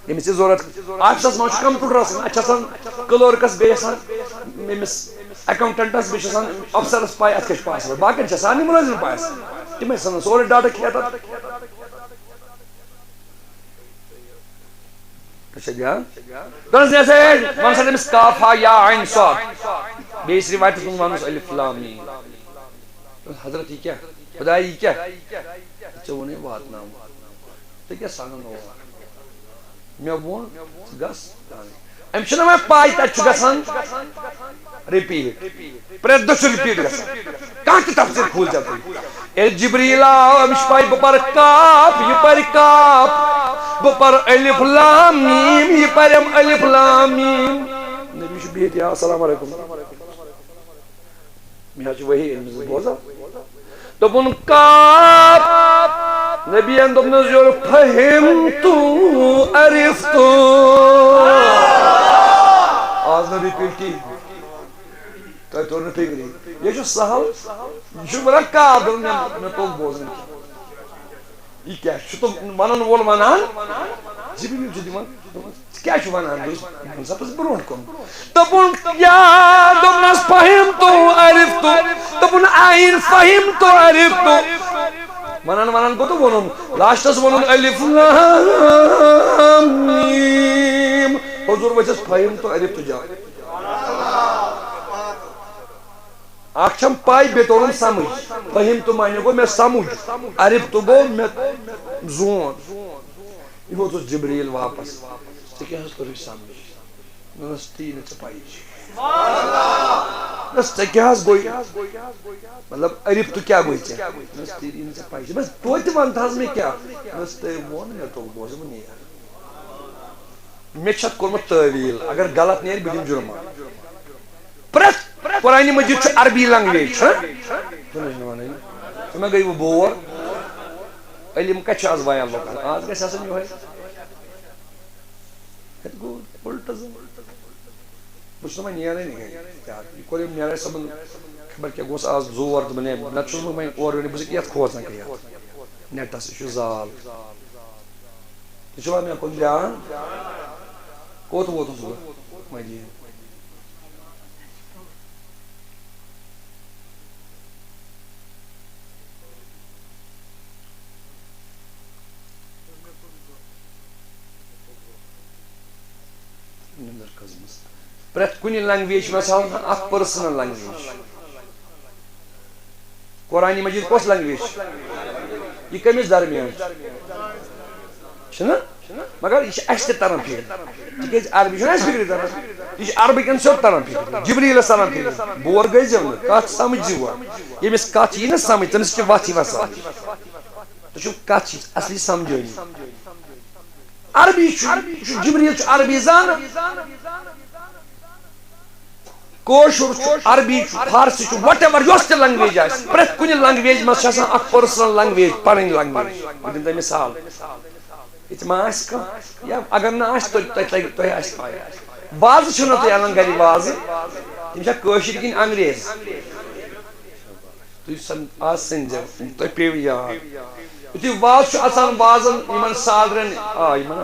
ییٚمِس یہِ ضوٚرَتھ آفِسَس منٛز چھُ کَمپیوٗٹرَس اَتہِ چھِ آسان کٕلٲرکَس بیٚیہِ آسان أمِس اٮ۪کاوُنٛٹَنٛٹَس بیٚیہِ چھِ آسان اَفسَرَس پَے اَتھ کیٛاہ چھُ پاس وٲڈ باقٕیَن چھِ آسان یہِ مُلٲزِم پاے آسان تِمَے ژھٕنان سورُے ڈاٹا کھٮ۪تھ وَن سا تٔمِس کاف ہا یا عین صاد بیٚیِس رِوایتَس منٛز وَنُس الف لام میٖم حضرت یہِ کیٛاہ خۄدایا یہِ کیٛاہ ژےٚ ووٚنُے واتناوُن ژےٚ کیٛاہ سَنان اوس مےٚ ووٚن ژٕ گژھ أمِس چھُنہ وۄنۍ پاے تَتہِ چھُ گژھان رِپیٖٹ پرٛٮ۪تھ دۄہ چھُ رِپیٖٹ گژھان کانٛہہ تہِ تفسیٖر کھوٗلۍ زیو تُہۍ ییٚلہِ جِبریٖل آو أمِس چھِ پاے بہٕ پَرٕ کاف یہِ پَرِ کاف بہٕ پَرٕ الف لام میٖم یہِ پَرٮ۪م الف لام میٖم نبی چھُ بِہِتھ یا السلام علیکُم مےٚ حظ چھُ وحی أنمٕژ بوزا دوٚپُن کاف نبیَن دوٚپنَس یورٕ فہمتُ عرفتُ آز نہٕ رِپیٖٹ کِہیٖنۍ تۄہہِ توٚر نہٕ فِکری یہِ چھُ سہل یہِ چھُ وَنان کاف دوٚپُن مےٚ توٚگ بوزُن یہِ کیٛاہ چھُ تِم وَنَن وول وَنان جِبریٖل چھُ دِوان ژٕ کیٛاہ چھُ وَنان بہٕ چھُس برٛونٛٹھ کُن دوٚپُن کیٛاہ دوٚپنَس فہمتُ عرفتُ دوٚپُن عین فہمتُ عرفتُ وَنان وَنان گوٚو تہٕ ووٚنُن لاسٹَس ووٚنُن الف لام میٖم حضوٗر ؤتھِس فہمتُ عرفتُ جان اکھ چھم پاے بیٚیہِ توٚرُم سمجھ فہمتُ معنی گوٚو مےٚ سمجھ عرفتُ گوٚو مےٚ زون یہِ ووتُس جِبریٖل واپس ژےٚ کیٛاہ حظ کوٚرُے سمجھ دوٚپنَس تی نہٕ ژےٚ پَیی چھِ دوٚپنَس ژےٚ کیٛاہ حظ گوٚے مطلب عرفتُ کیٛاہ گوٚے ژےٚ دوٚپنَس تی نہٕ ژےٚ پَیی چھِ دوٚپمَس توتہِ وَنتہٕ حظ مےٚ کیٛاہ دوٚپنَس تٔمۍ ووٚن مےٚ توٚگ بوزُن نیرِ مےٚ چھُ اَتھ کوٚرمُت تٲویٖل اگر غلط نیرِ بہٕ دِمہٕ جُرمانہٕ پرٛٮ۪تھ قرآنِ مجیٖد چھُ عربی لنٛگویج چھُ ژٕ مےٚ گٔے وۄنۍ بور علم کَتہِ چھُ آز وایان لُکَن آز گژھِ آسُن یِہوٚے اَتہِ گوٚو اُلٹہٕ زٕ بہٕ چھُس نہٕ وۄنۍ نیرٲنی گَرِ یہِ کوٚر أمۍ معراج صٲبَن خبر کیٛاہ گوٚژھ آز زور دوٚپُن ہے نَتہٕ چھُس بہٕ وۄنۍ اورٕ یورٕ بہٕ چھُس یَتھ کھوژان کینٛہہ نٮ۪ٹَس یہِ چھُ زال تُہۍ چھُوا مےٚ کُن دھیان کوٚت ووتُس بہٕ مٔجیٖد پرٛٮ۪تھ کُنہِ لنٛگویج چھِ مےٚ آسان اکھ پٔرسنل لنٛگویج قرآنِ مجیٖد کۄس لنٛگویج چھِ یہِ کٔمِس درمیان چھُنہ مگر یہِ چھِ اَسہِ تہِ تران فِکرِ تِکیٛازِ عربی چھُنہ اَسہِ فِکرِ تران یہِ چھِ عربٕکٮ۪ن سیوٚد تران فِکرِ جِبریٖلَس تران فِکرِ بور گٔژھۍزیو نہٕ کَتھ سَمجھزِو ییٚمِس کَتھ یی نہ سَمجھ تٔمِس چھِ وَتھ یِوان سَمجھ تُہۍ چھِو کَتھ چھِ اَصلی سَمجھٲنی عربی چھُ جِبریٖل چھُ عربی زانان کٲشُر چھُ عربی چھُ فارسی چھُ وٹ ایور یۄس تہِ لنٛگویج آسہِ پرٛٮ۪تھ کُنہِ لنٛگویج منٛز چھِ آسان اکھ پٔرسنل لنٛگویج پنٕنۍ لنٛگویج بہٕ دِمہٕ تۄہہِ مِثال ییٚتہِ ما آسہِ کانٛہہ یا اگر نہٕ آسہِ تۄہہِ آسہِ پاے وازٕ چھُو نہ تُہۍ اَنان گرِ وازٕ تِم چھا کٲشِر کِنہٕ انگریز تُہۍ آز سٔنزیو تۄہہِ پیٚیو یاد یُتھُے وازٕ چھُ اژان وازن یِمن سالرن یِمن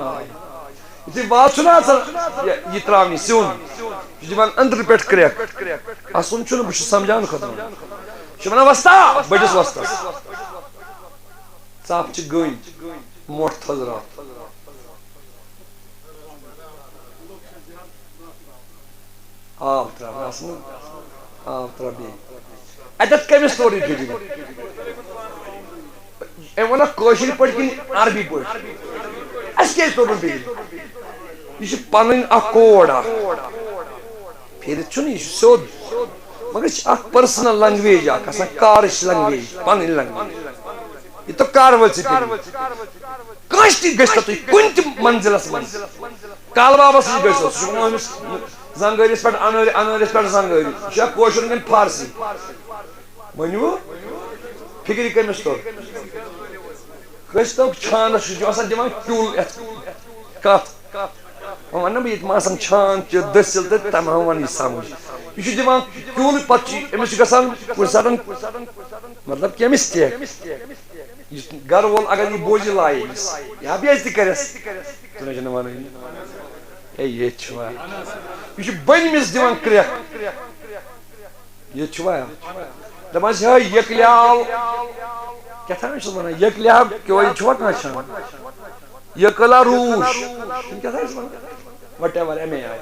یُتھُے وازٕ چھُنہ آسان یہِ تراونہِ سیُن یہِ چھُ دِوان أنٛدرٕ پٮ۪ٹھ کرٛٮ۪کھ اَسُن چھُنہٕ بہٕ چھُس سمجھاونہٕ خٲطرٕ یہِ چھُ وَنان وۄستا بٔڑِس وۄستس ژَپھ چھِ گٔنۍ مۄٹھ تھٔزراو آب تراو آسنہٕ آب تراو بیٚیہِ اَتٮ۪تھ کٔمِس توٚر یہِ فِکرِ أمۍ ووٚنکھ کٲشِر پٲٹھۍ کِنہٕ عربی پٲٹھۍ اَسہِ کیٛازِ توٚر نہٕ فِکرِ یہِ چھِ پنٕنۍ اکھ کوڈ اکھ پھیٖرِتھ چھُنہٕ یہِ چھُ سیوٚد مگر یہِ چھِ اکھ پٔرسنل لنٛگویج اکھ آسان کارٕچ لنٛگویج پنٕنۍ لنٛگویج یہِ تہٕ کار وٲلۍ ژٕ کٲنٛسہِ تہِ گٔژھۍتو تُہۍ کُنہِ تہِ منزِلس منٛز کالہٕ بابس نِش گٔژھِو سُہ چھُ وَنان أمِس زنگٲرِس پٮ۪ٹھ انٲرِس پٮ۪ٹھ زنگٲری یہِ چھا کٲشُر کِنہٕ فارسی ؤنِو فِکرِ کٔمِس توٚر کھٔسۍتو چھانس چھُ آسان دِوان کیُل یتھ کتھ وۄنۍ ونہٕ نا بہٕ ییٚتہِ ما آسان چھان تہِ دٔسِل تہٕ تَمہِ ہا وَن یہِ سمجھ یہِ چھُ دِوان کیُل پتہٕ چھُ أمِس چھُ گژھان کُنہِ ساتہٕ مطلب کہِ مِسٹیک گرٕ وول اگر یہِ بوزِ لایہِ أمِس یا بے عزتی کرٮ۪س ایکسپلینیشن ونٕنۍ ہے ییٚتہِ چھُوا یہِ چھُ بٔنۍمِس دِوان کرٛٮ۪کھ ییٚتہِ چھُوا دَپان چھِ ہے یٔکلیٛاو کیٛاہ تھام چھُس وَنان یٔکلیٛاو کیٛوٚے چھُوا کانٛہہ چھان یٔکلا روٗش کیٛاہ تھام چھُس وَنان وٹ ایور اَمے آیہِ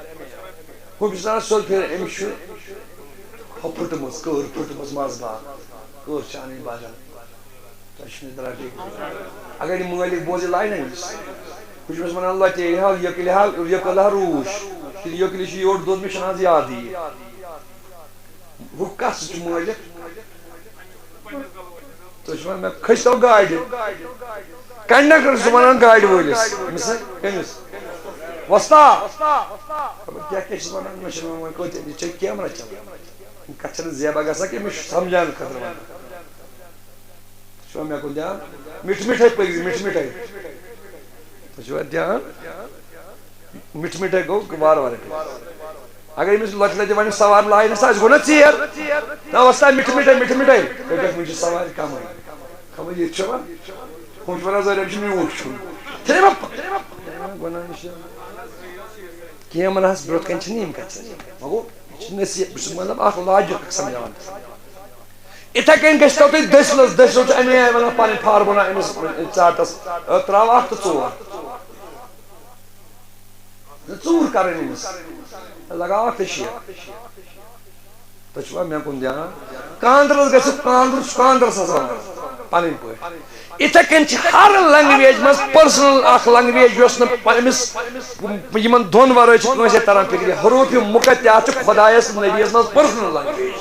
ہُہ چھُس وَنان سیوٚد پھِرِ أمِس چھُ ہۄ پھٕٹمٕژ کٔر پھٕٹمٕژ منٛزٕ باگ کٔر چھِ اَنٕنۍ بدل تۄہہِ چھُ نہٕ تران ٹھیٖک اگر یہِ مٲلِک بوزِ لاے نا أمِس بہٕ چھُس وَنان لۄتیٚیہِ ہا یٔکلہِ ہا یٔکٕل ہا روٗش یٔکلہِ چھُ یوٚڑ دوٚد مےٚ چھُنہٕ آز یادٕے یہِ ہُہ کَس چھُ مٲلِک تُہۍ چھِو وَنان مےٚ کھٔسۍتو گاڑِ کنڈکٹر چھُ وَنان گاڑِ وٲلِس أمِس کٔمِس وۄستا کیٛاہ کیٛاہ چھُس وَنان مےٚ چھُنہٕ وۄنۍ کۭتیاہ یہِ چھےٚ کیمرا چلان کَتھ چھَنہٕ زیبا گژھان کینٛہہ مےٚ چھُ سَمجاونہٕ خٲطرٕ وَنان تُہۍ چھُوا مےٚ کُن دھیان مِٹھٕ مِٹھٲے پٔکۍزِ مِٹھٕ مِٹھٲے تُہۍ چھُوا دھیان مِٹھٕ مِٹھٲے گوٚو وارٕ وارٕ اگر أمِس لۄکٹہِ لَٹہِ وَنہِ سوارِ لاینَس تہٕ اَسہِ گوٚو نا ژیر نہ وۄستا مِٹھٕ مِٹھٲے مِٹھٕ مِٹھٲے تُہۍ وٕنہِ چھِ سوارِ کَمٕے خبر ییٚتہِ چھُوا ہُم چھِ وَنان زٲرۍ أمِس چھُ میوٗٹھ کھیوٚن وَنان چھِ کیمراہَس برونٛٹھ کَنہِ چھِنہٕ یِم کَتھٕ وۄنۍ گوٚو یہِ چھِ نصیٖحت بہٕ چھُس مطلب اَکھ لاجِک سَمجاوان یِتھَے کٔنۍ گٔژھۍتو تُہۍ دٔسِلَس دٔسِل چھُ اَمے آیہِ وَنان پَنٕنۍ فارموٗلا أمِس ژاٹَس ترٛاو 1 تہٕ 4 ژوٗر کَرٕنۍ أمِس لگاو 1 تہٕ 6 تُہۍ چھُوا مےٚ کُن دھیان کانٛدرَس گژھِ کانٛدُر چھُ کانٛدرَس آسان وَنان پَنٕنۍ پٲٹھۍ یِتھَے کٔنۍ چھِ ہر لنٛگویج منٛز پٔرسنل اکھ لنٛگویج یۄس نہٕ أمِس یِمن دۄن وَرٲے چھِ کٲنٛسے تران فِکرِ حروٗفِ مُقَطعات چھُ خۄدایَس نبیَس منٛز پٔرسنل لنٛگویج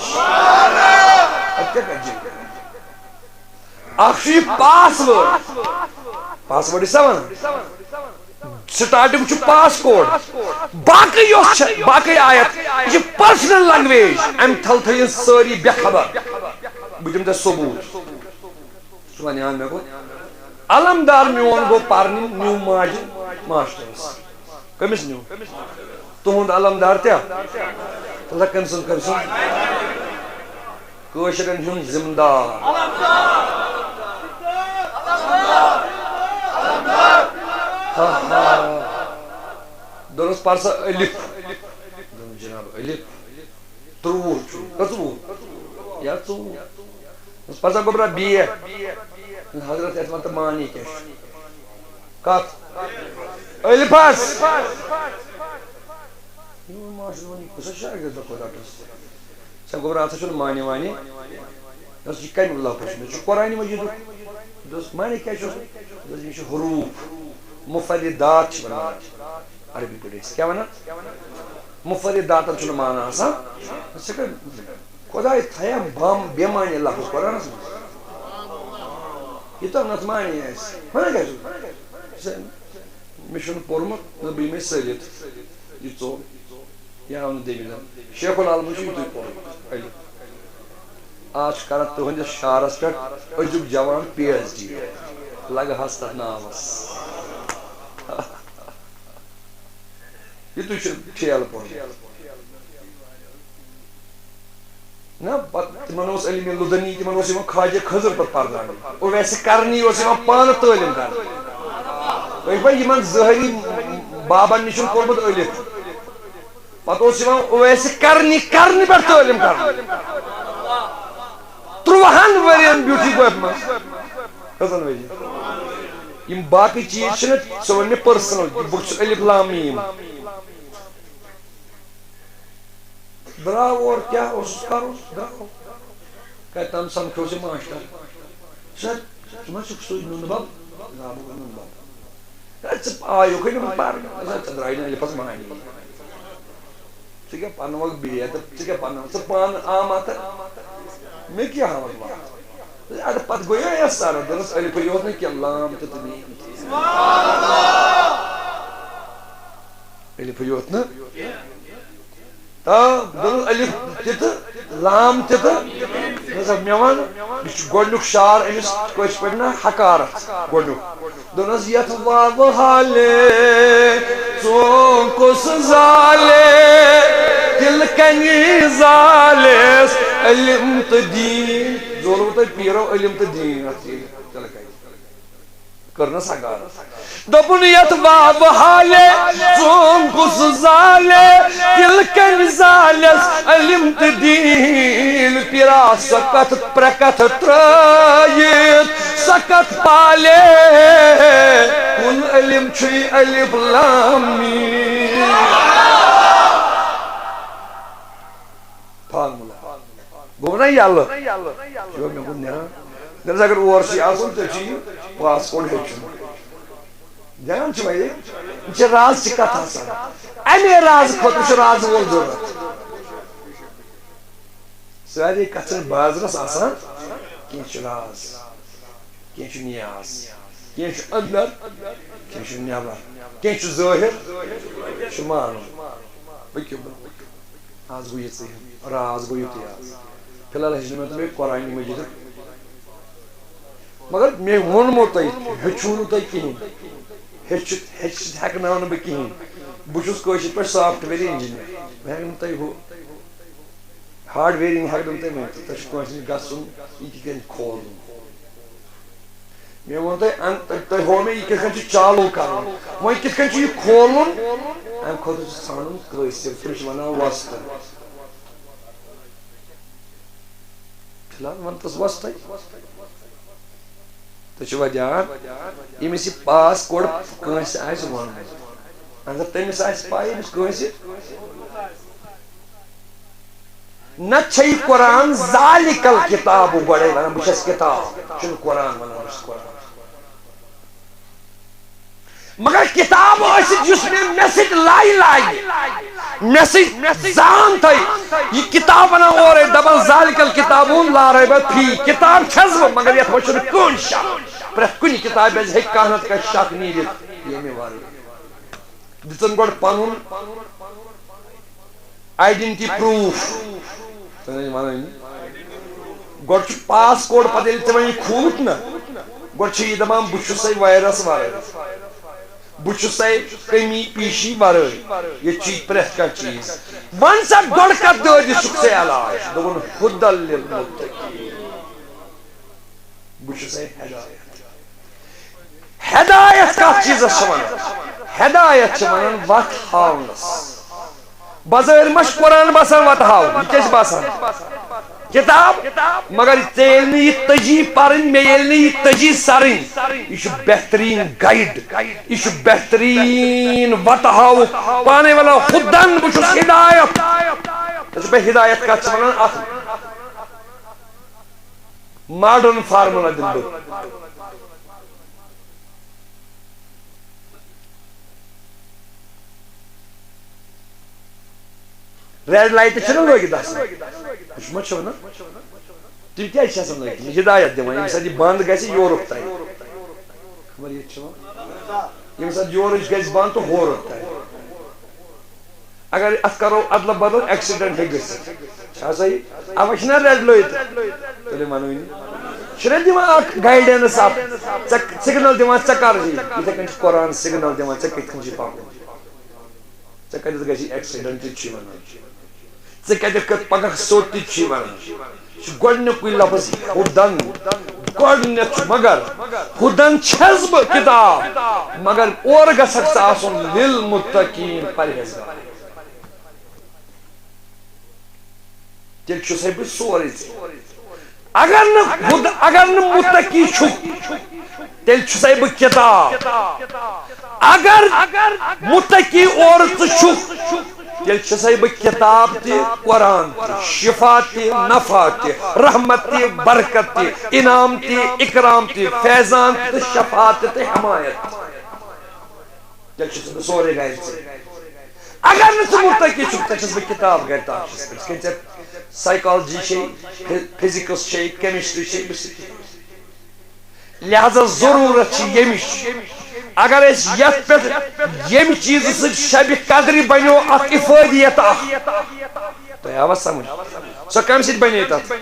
اکھ چھُ یہِ پاس وٲڈ پاس وٲڈ چھِسا وَنان سٹاٹِنٛگ چھُ پاس کوڈ باقٕے یۄس چھےٚ باقٕے آیت یہِ چھِ پٔرسنل لنٛگویج اَمہِ تھل تھٲیِن سٲری بے خبر بہٕ دِمہٕ تۄہہِ ثبوٗت ژٕ وَن یاد مےٚ گوٚو علمدار میون گوٚو پَرنہِ نیوٗ ماجہِ ماسٹرَس کٔمِس نیوٗ تُہُنٛد علمدار تہِ تہٕ کٔمۍ سُنٛد کٲشرٮ۪ن ہُنٛد ذِمہٕ دار دوٚپنَس پَر سا ألِف دوٚپُن جِناب ألِف 13 چھُ 14 یا 14 دوٚپنَس پَر سا گوٚبرا بے حضرت اَتھ وَن تہٕ معنی کیٛاہ چھُ کَتھ ألفَس ماشٹر ووٚن یہِ کُس شاگرد کوٚت رَٹَس سا گوٚبرا اَتھ چھُنہٕ معنی وانی دوٚپُس یہِ کَمہِ لفظ چھُ مےٚ چھُ قرآنِ مجیٖدُک دوٚپُس معنی کیٛاہ چھُس دوٚپُس یہِ چھُ حروٗف مُفردات چھِ وَنان عربی پٲٹھۍ ٲسۍ کیٛاہ وَنان مُفرداتَن چھُنہٕ معنی آسان ژٕ کَر خۄداے تھایا بَم بے معنی لفظ قرآنَس منٛز یوٗتاہ نَتہٕ معنی آسہِ وَنان کیٛاہ چھُس مےٚ چھُنہٕ پوٚرمُت نہ بہٕ یِمَے سٔلِتھ یہِ ژوٚل یہِ آو نہٕ دٔلیٖل شیخ العالمن چھُ یُتُے پوٚرمُت آز چھُ کران تُہٕنٛدِس شعرَس پٮ۪ٹھ أزیُک جوان PhD لگہٕ ہس تَتھ ناوَس یُتُے چھُ ٹھیلہٕ پوٚرمُت نہ پَتہٕ تِمن اوس علمِ لُدنی تِمن اوس یِوان خواجہ خضر پَتہٕ پَرناونہٕ اویسہِ کرنی اوس یِوان پانہٕ تعلیٖم کرنہٕ تُہۍ پٲٹھۍ یِمن ظٲہری بابن نِش چھُنہٕ کوٚرمُت ألِف پَتہٕ اوس یِوان اویسہِ کرنہِ پٮ۪ٹھ تعلیٖم کرنہٕ 13 ؤرین بیوٗٹھی گۄپھِ منٛز کٔژَن ؤرین یِم باقٕے چیٖز چھِنہٕ ژٕ وَن مےٚ پٔرسنل بہٕ چھُس ألِف لام میٖم درٛاو اورٕ کیٛاہ اوسُس کَرُن درٛاو کَتہِ تام سَمکھیوس یہِ ماشٹر سر ژٕ ما چھُکھ سُے نُنہٕ بب بہٕ گوٚو نُنہٕ بب ژٕ آیوکھٕے نہٕ پَرنہٕ ژٕ درٛاے نہٕ ألِفَس معنی ژٕ کیٛاہ پَرناوَکھ بیٚیہِ تہٕ ژٕ کیٛاہ پَرناوَکھ ژٕ پانہٕ آما تہٕ مےٚ کیٛاہ ہاوَکھ وَتھ اَدٕ پَتہٕ گوٚو یا سَرَن دوٚپُس ألِفٕے یوت نہٕ کیٚنٛہہ لام تہِ تہٕ میٖم تہِ ألِفٕے یوت نہٕ دوٚپُس ألِف تہِ تہٕ لام تہِ تہٕ مےٚ وَن یہِ چھُ گۄڈٕنیُک شعر أمِس کٲشِرۍ پٲٹھۍ نا حکارت گۄڈٕنیُک دوٚپنَس یَتھ واوٕ حالے ژوٚن کُس زالے دِل کَنہِ زالٮ۪س علم تہٕ دیٖن زولوٕ تۄہہِ پیٖرو علم تہٕ دیٖن اَتھ چلو کرنا ساگار دبنیت باب حالے سون کس زالے دل کن زالس علم تدین پیرا سکت پرکت ترائیت سکت پالے کن علم چھوئی علم لامی پھال ملا گونا ہی اللہ جو میں کن نیرا درس اگر ورسی آسن تو چی پاس کون ہے چون جان چھو بھائی یہ راز چکا تھا سا امی راز خودش راز وول ضرورت ساری کتن بازرس آسان کینچ راز کینچ نیاز کینچ اندر کینچ نیابر کینچ ظاہر شمانو بکیو آز گویت سے راز گویت آز فی الحال ہجن میں تمہیں قرآن مجید مگر میں ونمو تھی ہچونو تھی کہیں ہیکناؤن بہ کہیں بہت کوشش پہ سافٹ ویئر انجینئر بہ ہوں تھی ہو ہارڈ ویئرنگ ہیکن تھی میں تھی گھن یہ کھول میں ون تھی ہو میں یہ کھن چالو کر وہ کھن یہ کھولن ام خاطر ژھانڈن قٲصر تم ونان وسط فی الحال ون تس وسطے تو وجہ یمس یہ پاس کوڑ کنس آس ون اگر تمس آس پائی کنس نہ چھ قرآن ذالکل کتاب گوڑے ونان بہس کتاب چھ قرآن ونان بہس قرآن مگر کتاب جس میں میسج لائی میسج زان تھی یہ کتاب ونان اور دبان ذالکل کتابون لا ریب فی کتاب چھز مگر یہ تھوڑ کون شک پرت کنی کتاب ہے کانت کا شک نیرت یہ میں واری دتن گوڑ پانون آئیڈنٹی پروف گوڑ چھ پاس کوڑ پتہ تمہیں کھوت نا گوڑ چھ یہ دمان بچو سے وائرس وائرس بچو سے کمی پیشی ورائی یہ چیز پرت کا چیز ون سا گوڑ کا دو دی سکھ سے علاج دون خدل للمتقین بچو سے ہدایت ہدایت کا چیز شمان ہدایت شمان وقت ہاونس بظاہر مش قرآن باسان وقت ہاو یہ کیس باسان کتاب مگر تیل نہیں تجی پارن میل نہیں تجی سارن یہ بہترین گائیڈ یہ بہترین وقت ہاو پانے والا خودن بچوس ہدایت اس پہ ہدایت کا چمانان ماڈرن فارمولا دن دو ریڈ لائٹ چھنا لوگی دس کچھ مت چھو نا تم کیا چھسن لگی ہدایت دِوان ییٚمہِ ساتہٕ یہِ بند گژھِ یورُک تانۍ خبر ییٚتہِ چھُوا ییٚمہِ ساتہٕ یورٕچ گژھِ بند تہٕ ہورُک تانۍ اگر اتھ کرو ادل بدل ایکسیڈنٹ ہیٚکہِ گٔژھِتھ چھا سا یہِ اوا چھِنا ریڈ لٲگِتھ تیٚلہِ ونوٕے نہٕ چھُنا دِوان اکھ گایڈنس اکھ سگنل دِوان ژےٚ کر یی یِتھے کٔنۍ چھُ قرآن سگنل دِوان ژےٚ کِتھ کٔنۍ چھُ پکُن ژےٚ کتٮ۪تھ گژھی ایکسیڈنٹ تہِ چھُ ونان ژےٚ کتٮ۪تھ پگاہ سوٚت تہِ چھُ ونان چھُ گۄڈنیُکُے لفظ ہُدن گۄڈنیتھ چھُ مگر ہُدن چھس بہٕ کتاب مگر اورٕ گژھکھ ژٕ آسُن للمتقین پرہیزگار تیٚلہِ چھُسے بہٕ سورُے اگر نہٕ متقی چھُکھ تیٚلہِ چھُسے بہٕ کتاب اگر متقی اورٕ ژٕ چھُکھ تیٚلہِ چھُسے بہٕ کتاب تہِ قرآن تہِ شفا تہِ نفع تہِ رحمت تہِ برکت تہِ انعام تہِ اکرام تہِ فیضان تہِ شفاعت تہِ حمایت تیٚلہِ چھُس بہٕ سورُے گرِ ژےٚ اگر نہٕ ژٕ متقی چھُکھ تیٚلہِ چھُس بہٕ کتاب گرِ تاپس یِتھ کٔنۍ ژےٚ سائیکالجی چھے فزکس چھے کیمسٹری چھے لہذا ضرورت چھ یمش اگر اس یت پہ یم چیز سب شب قدر بنو اخ افادیت اخ تو آوا سمجھ سو کم سید بنے تات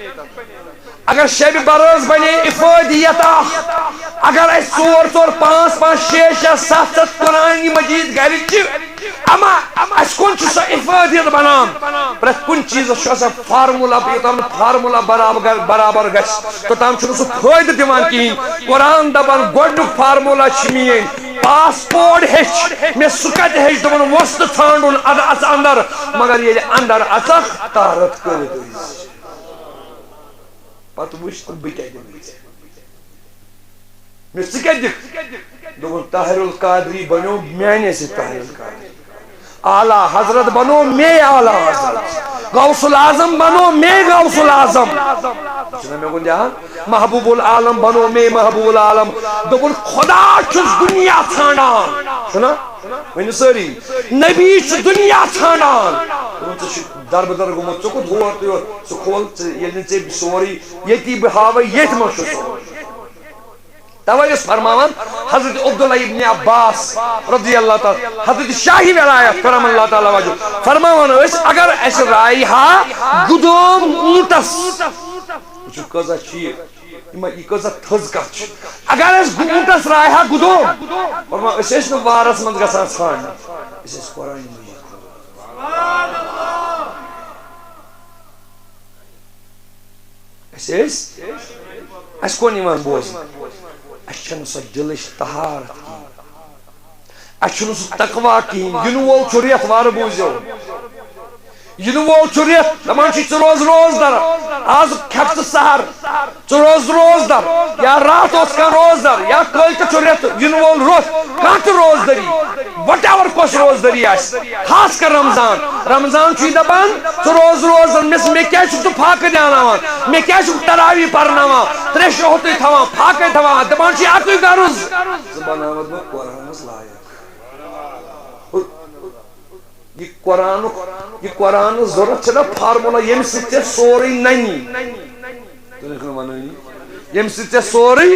اگر شب براز بنے افادیت اخ اگر اس 4 4 5 5 6 6 7 7 قرآن مجید گھر چھ اما اس کون سا افادیت بنان پرت کن چیز فارمولا فارمولا برابر گھس توتام سہ فائدہ دان کہین قرآن دپان گۄڈنیُک فارمولا مین پاسپورٹ ہیچ مے سہ کتہ ہیچ دپان وسط ژھانڈن اژ اندر مگر ییٚلہِ اندر اژکھ تارت کٔرِتھ پتہٕ وٕچھ تہٕ بہٕ کیٛاہ دِمٕے ژےٚ مےٚ ژٕ کیٛاہ دِکھ دوٚپُن طاہر القادری بنیو میانے سۭتۍ طاہر القادری اعلیٰ حضرت بنو میں اعلیٰ حضرت غوث العظم بنو میں غوث العظم میں کن جہاں محبوب العالم بنو میں محبوب العالم دوپن خدا چھس دنیا ژھانڈان سنا ونیو ساری نبی چھ دنیا ژھانڈان دربدر گوٚمُت ژٕ کوٚت ہور تہٕ یور ژٕ کھول ییٚلہِ نہٕ ژےٚ سورُے ییٚتی بہٕ ہاوے ییٚتھۍ منٛز چھُ سورُے توے فرماوان حضرت عبداللہ ابن عباس رضی اللہ تعالی حضرت شاہی ولایت کرم اللہ تعالی وجہ فرماوان اگر اس رائے ہا گدوم اونٹس کزا یہ کزا تھز کت اگر اس اونٹس رائے ہا گدوم فرمان اس وارس من گژھان ژھانڈ اس قرآن مجید اس کون ایمان بوز اچھن سو دلش طہارت کی اچھن سو تقوی کی ینو وول چھُ ریت وار بوزیو ینو وول چھُ ریت دپان چھ ژٕ روز روز در آز کھیٚکھ ژٕ سحر ژٕ روز روز در یا رات اوس کانٛہہ روز در یا کٲلۍ چھُ ریت ینو وول روز کانٛہہ تہِ روز دٔری وٹ ایور کۄس روز دٔری آسہِ خاص کر رمضان رمضان چھُ دپان ژٕ روز روز در مےٚ کیٛازِ چھُکھ ژٕ فاقہٕ دیٛاناوان مےٚ کیٛازِ چھُکھ تراوی پرناوان ترٛےٚ شوہتٕے تھاوان فاقے تھاوان دپان چھِ اکُے غرض ژٕ بناوتھ بہٕ قرآنس لایق یہ قرآن ضرورت چھنا فارمولا یم سۭتۍ ژےٚ سورُے ننی یم سۭتۍ ژےٚ سورُے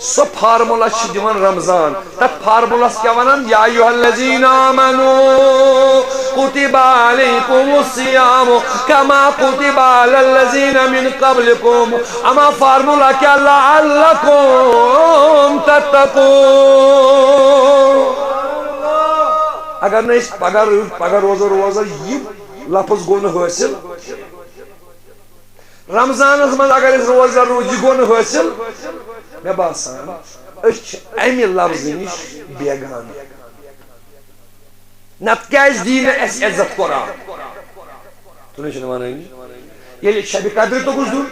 سۄ فارمولا چھِ دِوان رمضان تتھ فارمولاس کیٛاہ ونان یا ایُہا الذین آمنوا کتب علیکم الصیام کما کتب علی الذین من قبلکم اما فارمولا کیا لعلکم تتقون اگر نہ پگہ روزہ روزہ یہ لفظ گو نہ حاصل رمضانس من اگر روزہ روز یہ گو نہ حاصل مے باسان امہ لفظ نش بیگان نت کیاز دی نہ اس عزت قرآن تو چھِ ونان ییٚلہِ شبِ قدر توٚگُس دیُن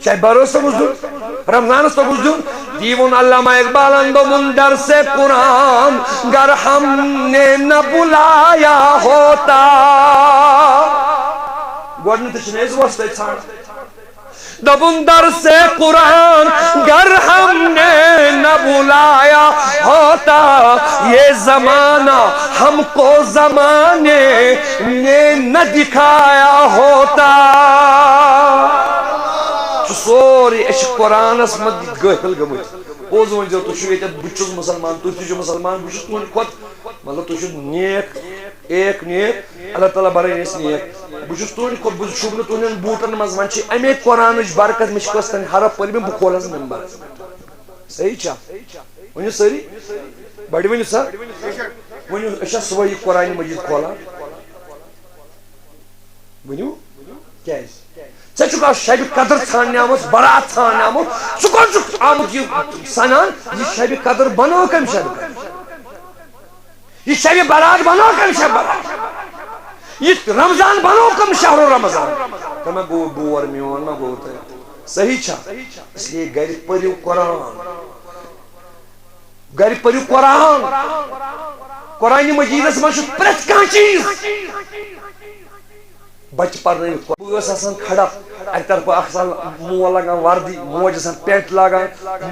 شبِ بروس توٚگُس دیُن رمضانس توٚگُس دیُن دیوُن علامہ اقبالن دوٚپُن درسِ قرآن گر ہم نے نہ بلایا ہوتا گۄڈنٮ۪تھٕے چھِنہٕ أسۍ وۄستَے ژھانڈان دبن درس قرآن گر ہم نے نہ بلایا ہوتا یہ زمانہ ہم کو زمانے نے نہ دکھایا ہوتا سوری اش قرآن اس مد گہل گمت پوز ونجو تو چھو یتھ بچس مسلمان تو چھو مسلمان بچس تون کھت مطلب تو چھو نیک ایک نیک اللہ تعالی برائے اس نیک بچس تون کھت بچ چھو تون بوٹن مز ون چھ امی قرآنچ برکت مش کوستن حرف پڑھ میں بکھولس ممبر صحیح چھا ونیو سری بڑی ونیو سا ونیو اچھا سوئی قرآن مجید کھولا ونیو کیا ہے ژےٚ چھُکھ آز شبِ قدر ژھانڈنہِ آمُت برات ژھانڈنہِ آمُت ژٕ کوٚت چھُکھ آمُت یہِ سنان یہِ شبِ قدر بنٲو کٔمۍ شبِ قدر یہِ شبِ برات بنٲو کٔمۍ شبِ برات یہِ رمضان بنٲو کٔمۍ شہر رمضان تہٕ مےٚ گوٚو بور میون مہ گوٚو تۄہہِ صحیح چھا اس لیے گرِ پٔرِو قرآن گرِ پٔرِو قرآن قرآنِ مجیدس منٛز چھُ پرٛٮ۪تھ کانٛہہ چیٖز بچ پرن بس آسان کھڑا اک طرف آسان مول لگان وردی موج آسان پینٹ لاگان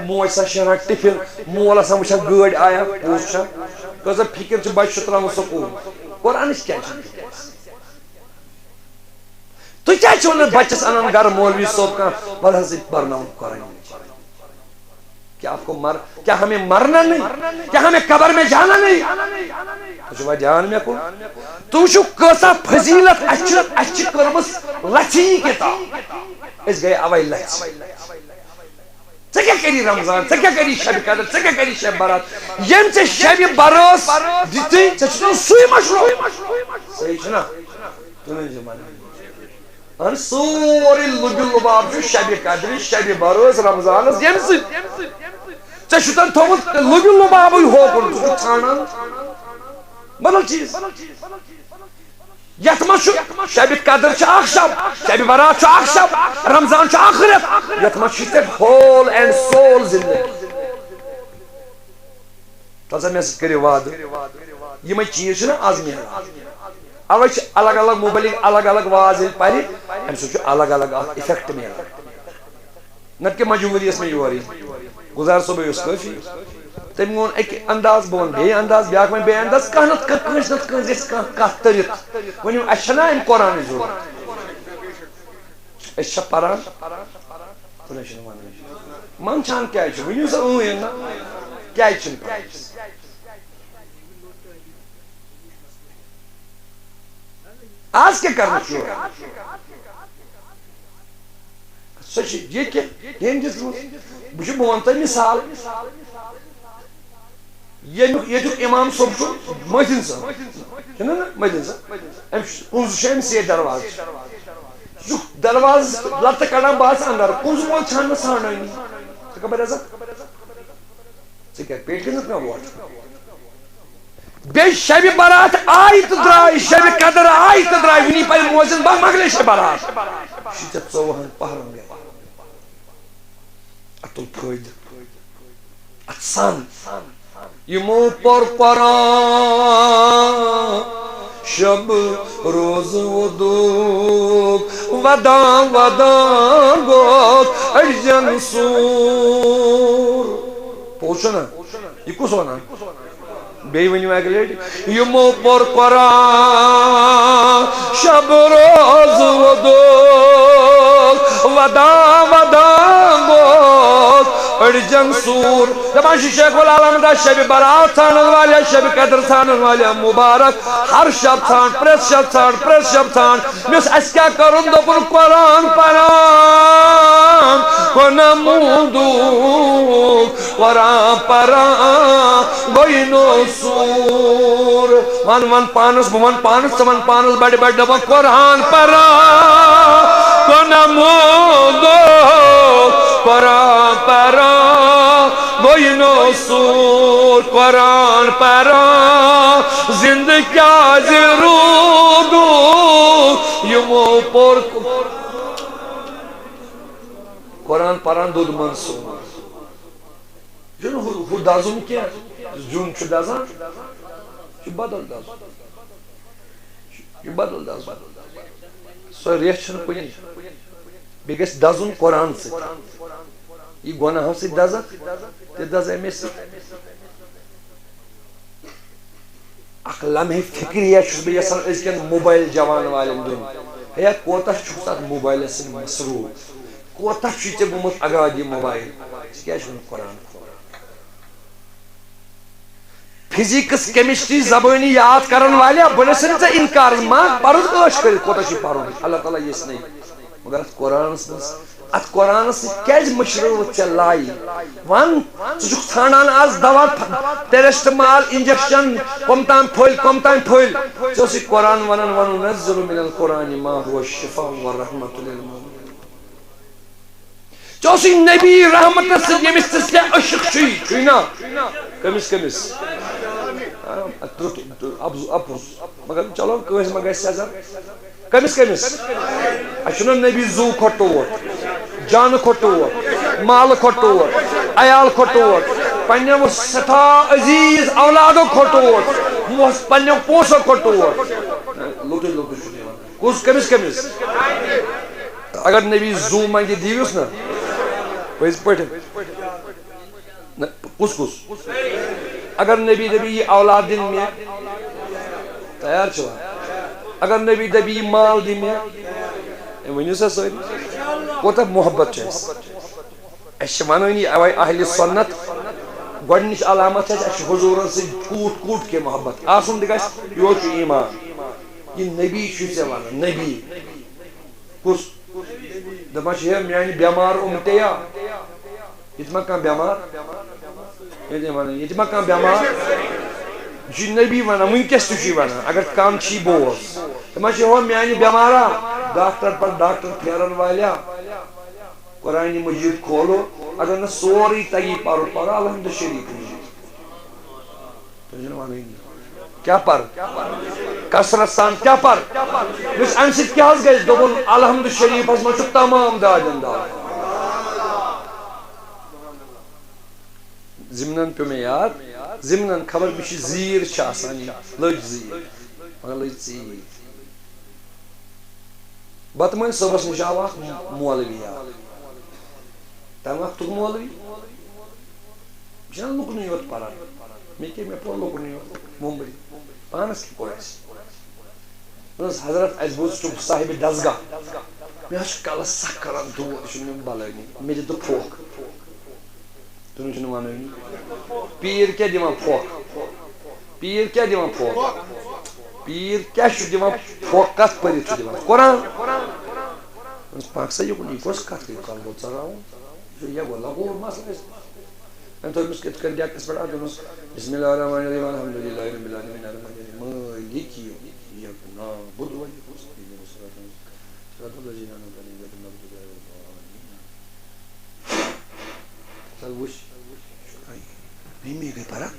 موج آسان شیران ٹفن مول آسان وچھان گٲڑۍ آیا وچھان کۭژاہ فکر چھِ بچہ چھُ تراوان سکوٗل قرآنٕچ کیٛاہ چھِ تُہۍ کیٛازِ چھِو نہٕ بچس انان گرٕ مولوی صٲب کانٛہہ وَلہٕ حظ پرناوُن قرآن کیا آپ کو کیا ہمیں مرنا نہیں کیا ہمیں قبر میں جانا نہیں تو جان میں کو تو چھو کیسا فضیلت اچھی کرمس لچھی کتاب اس گئے اوائی لچ کیا کری رمضان کیا کری شب قدر کیا کری شب برات یم ژے شب برس دِتُے ژےٚ چھُنہٕ سُے مشروع صحیح چھُنا اہن سورُے لُبہِ لُباب چھُ شب قدر شب برس رمضانس ییٚمہِ سۭتۍ ژےٚ چھُتن تھوٚمُت لُبہِ لُبابٕے ہوکُن ژٕ چھُکھ ژھانڈان بدل چیٖز یتھ منٛز چھُ شب قدر چھُ اکھ شب شب برات چھُ اکھ شب رمضان چھُ اکھ رٮ۪تھ یتھ منٛز چھُ ژےٚ ہول اینڈ سول زندگی تَلسا مےٚ سۭتۍ کٔرِو وعدٕ یِمے چیٖز چھِنہ آز نیران اوے چھِ الگ الگ موبایلٕکۍ الگ الگ واز ییٚلہِ پرِ امہِ سۭتۍ چھُ الگ الگ اکھ اِفیکٹ نیران نتہٕ کہِ مجبوٗری ٲس مےٚ یور یِنۍ گُزار صٲبٕے اوس کٲفی تٔمۍ ووٚن اکہِ انداز بہٕ وَنہٕ بیٚیہِ انداز بیٛاکھ وَنہِ بیٚیہِ انداز کانٛہہ نتہٕ کٲنٛسہِ نتہٕ کٲنٛسہِ گژھِ کانٛہہ کتھ تٔرِتھ ؤنِو اَسہِ چھَنا اَمہِ قۄرانٕچ ضروٗرت أسۍ چھا پران تُہۍ چھِنہٕ وَنان منٛدچھان کیٛازِ چھُ ؤنِو سا نہ کیٛازِ چھِنہٕ پران آز کیٛاہ کرنہٕ چھُ سۄ چھِ یہِ کہِ ییٚمۍ دِژ بہٕ وَنہٕ تۄہہِ مِثال ییٚتیُک اِمام صٲب چھُ مٔتھِن صٲب چھُنہ نا مٔتھِن صٲب أمِس کُنٛزٕ چھُ أمِس ییٚتہِ دروازٕ سُہ چھُ دروازٕ لتہٕ کڑان بہٕ آسہٕ اندر کُنٛزٕ وول چھَنہٕ مےٚ ژھانڈٲنی ژٕ خبر عزت ژٕ کیٛاہ پیٹہِ گٔژھِتھ مےٚ ووٹ بیٚیہِ شبِ برات آیہِ تہٕ درٛاے شبِ قدر آیہِ تہٕ درٛاے وٕنی پرِ مؤذِن بہٕ مۄکلے شبِ برات شیٖتھ 24 پہرن گٔے اَتھ تُل فٲیدٕ اَتھ سان یِمو پوٚر قرآن شب روز وودُک ودان ودان گوٚو أڑجن سوٗر پوٚز چھُ نا یہِ کُس وَنان بیٚیہِ ؤنِو اَکہِ لٹہِ یِمو پوٚر قرآن شب روز وودُک ودان ودان گوٚو أڑجن سوٗر دپان چھُ شیخ العالم شبِ برات ژھانڈن والیا شبِ قدر ژھانڈن والیا مُبارک ہر شب ژھانڈ پرٛٮ۪تھ شب ژھانڈ پرٛٮ۪تھ شب ژھانڈ مےٚ اوس اَسہِ کیٛاہ کرُن دوٚپُن قرآن پران کۄنموٗدُک قرآن پران گوٚو نو سوٗر ون پانس بہٕ ونہٕ پانس ژٕ ون پانس بڑِ بڑِ دپان قرآن پران کۄنموٗدُک قرآن پران گوٚو نو سوٗر قرآن پران زندٕ کیٛازِ روٗدُکھ یِمو پوٚر قرآن پران دوٚد منصوٗر یہِ چھُنہٕ ہُہ دزُن کینٛہہ زیُن چھُ دزان یہِ چھُ بدل دزُن یہِ بدل دزُن سۄ ریٚتھ چھنہٕ کُنی بیٚیہِ گژھِ دزُن قرآن سۭتۍ یہِ گۄناہو سۭتۍ دزکھ تہِ دز اَمے سۭتۍ اکھ لمحے فِکرِیا چھُس بہٕ یژھان أزکٮ۪ن موبایل جوان والٮ۪ن دیُن ہے کوتاہ چھُکھ تتھ موبایلس سۭتۍ مصروٗف کوتاہ چھُے ژےٚ گوٚمُت اگاد یہِ موبایل ژٕ کیٛازِ چھُنہٕ قرآن فِزِکٕس کیمسٹری زبٲنی یاد کرن والیا بہٕ نہٕ ژےٚ انکار ما پرُن ٲش کٔرِتھ کوتاہ چھُے پرُن اللہ تعالیٰ یژھنٕے مگر اتھ قرآنس منٛز اتھ قرآنس سۭتۍ کیٛازِ مٔشرٲوٕتھ ژےٚ لاے ون ژٕ چھُکھ ژھانڈان آز دوا پیرسٹمال انجکشن کم تام پھٔلۍ کم تام پھٔلۍ ژےٚ اوسُے قرآن ونان ونُنزل من القرآن ما هو شفاء ورحمة للمؤمنين ژےٚ اوسُے نبی رحمتس سۭتۍ ییٚمِس ژٕ ژےٚ عشق چھُے نا کٔمِس کٔمِس اپُز مگر چلو کٲنٛسہِ ما گژھِ سزا کٔمِس کٔمِس اَسہِ چھُنہ نبی زوٗ کھۄتہٕ ٹوٹھ جانہٕ کھۄتہٕ ٹوٹھ مالہٕ کھۄتہٕ ٹوٹھ عیال کھۄتہٕ ٹوٹھ پننیو سٮ۪ٹھاہ عزیٖز اولادو کھۄتہٕ ٹوٹھ پننیو پونٛسو کھۄتہٕ ٹوٹھ لوٚتُے لوٚتُے چھُ دِوان کُس کٔمِس کٔمِس اگر نبی زوٗ منگہِ دِیٖوُس نا پٔزۍ پٲٹھۍ کُس کُس اگر نبی دپہِ یہِ اولاد دِن مےٚ تیار چھُوا اگر نبی دپہِ یہِ مال دِ مےٚ ؤنِو سا سٲری کوتاہ محبت چھُ اَسہِ اَسہِ چھِ وَنٲنی اَوَے اہلِ سُنت گۄڈنِچ علامت چھِ اَسہِ چھُ حضوٗرن سۭتۍ کوٗت کوٗت کینٛہہ محبت آسُن تہِ گژھِ یورٕ چھُ ایٖمان یہِ نبی چھُے ژےٚ وَنان نبی کُس دپان چھِ ہے میانہِ بٮ۪مار اُمتیا یہ کان بیمار یہ کان بیمار یہ نبی ونان ونکس تھی ونان اگر کان چھی بوز دپان ہو میانہ بیمارا ڈاکٹر پر ڈاکٹر پھیرن والیا قرآن مجید کھولو اگر نہ سوری تگی پرو پڑھو الحمد شریف کیا پر کثرت سان کیا پر اس امہ سۭتۍ کیٛاہ حظ گژھِ دوٚپُن الحمد شریفس منٛز چھُ تمام دادٮ۪ن داد ضمنن پیو مےٚ یاد ضمنن خبر مےٚ چھِ زیٖر چھِ آسان یہِ لٔج زیٖر مگر لٔج ژیٖر بتہٕ مٲنۍ صبحس نِش آو اکھ مولوی یاد تمہِ وقتُک مولوی یہِ چھُنہ لُکنٕے یوت پران مےٚ پوٚر لُکنٕے یوت ممبئی پانس کیٛاہ پوٚر اَسہِ حضرت اَسہِ بوٗز ژٕ چھُکھ صاحبِ دسگاہ مےٚ حظ چھُ کلس سکھ کران دود یہِ چھُنہٕ مےٚ بلٲنی مےٚ دِ تہٕ پھۄکھ تُہۍ چھُنہٕ ونٲنی پیٖر کیٛاہ دِوان پھۄکھ پیٖر کیٛاہ دِوان پھۄکھ پیٖر کیٛاہ چھُ دِوان پھۄکھ کتھ پٔرِتھ چھُ دِوان قرآن پاک سا یُکُن یہِ کۄس کتھ گٔے کل گوٚو ژراوُن یہِ گوٚو لگوٗر مسلہٕ اَسہِ أمۍ تھوٚومُس کِتھ کٔنۍ ڈٮ۪کس پٮ۪ٹھ دوٚپمَس بسم اللہ الرحمن الرحیم الحمدُللہ رب العالمین الرحمن مٲلِک یوم نعبُدُ وَإِیَّاکَ نَسْتَعِینُ صراط الذین أنعمت علیہم غیر المغضوب علیہم ولا الضالین وٕچھ مے گٔے فرق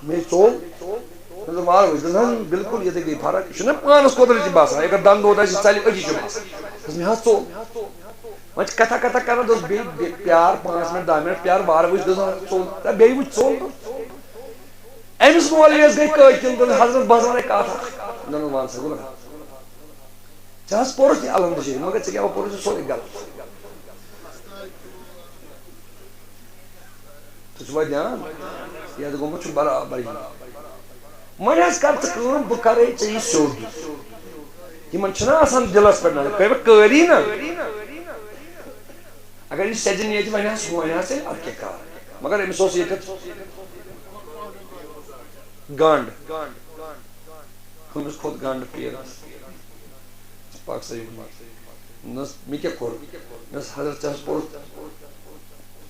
مے ژوٚل وار وٕچھ بالکل ییٚتہِ گٔے فرق یہِ چھُنہ پانس قۄدرتی باسان اگر دنٛد دود آسہِ ژلہِ أتی چھُ باسان مےٚ حظ ژوٚل وۄنۍ چھِ کتھا کتھا کران دوٚپُس بیٚیہِ پیار 5 منٹ 10 منٹ پیار وارٕ وٕچھ دٔزان ژوٚل بیٚیہِ وٕچھ ژوٚل أمِس مولوِیس گٔے قٲتِل دوٚپُن حضرت بہٕ ونے کتھ اکھ دوٚپُن ون سا گوٚو ژےٚ حظ پوٚرُتھ یہِ الحمد شریف مگر ژےٚ کیٛاہ پوٚرُتھ یہِ سورُے غلط ژٕ چھُوا دھیان یتھ گوٚمُت چھُ برابر یی وۄنۍ حظ کر ژٕ کٲم بہٕ کرے ژےٚ یہِ سیوٚد یِمن چھُنہ آسان دِلس پٮ۪ٹھ نظر کٔرِکھ قٲری نا اگر یہِ سیٚدِ نیتہِ وۄنۍ حظ ژےٚ اَدٕ کیٛاہ کر مگر أمِس اوس ییٚتٮ۪تھ گنڈ أمِس کھوٚت گنڈ پیرس پاک صحیح مےٚ کیٛاہ کوٚر مےٚ اوس حضرت ژےٚ حظ پوٚرُتھ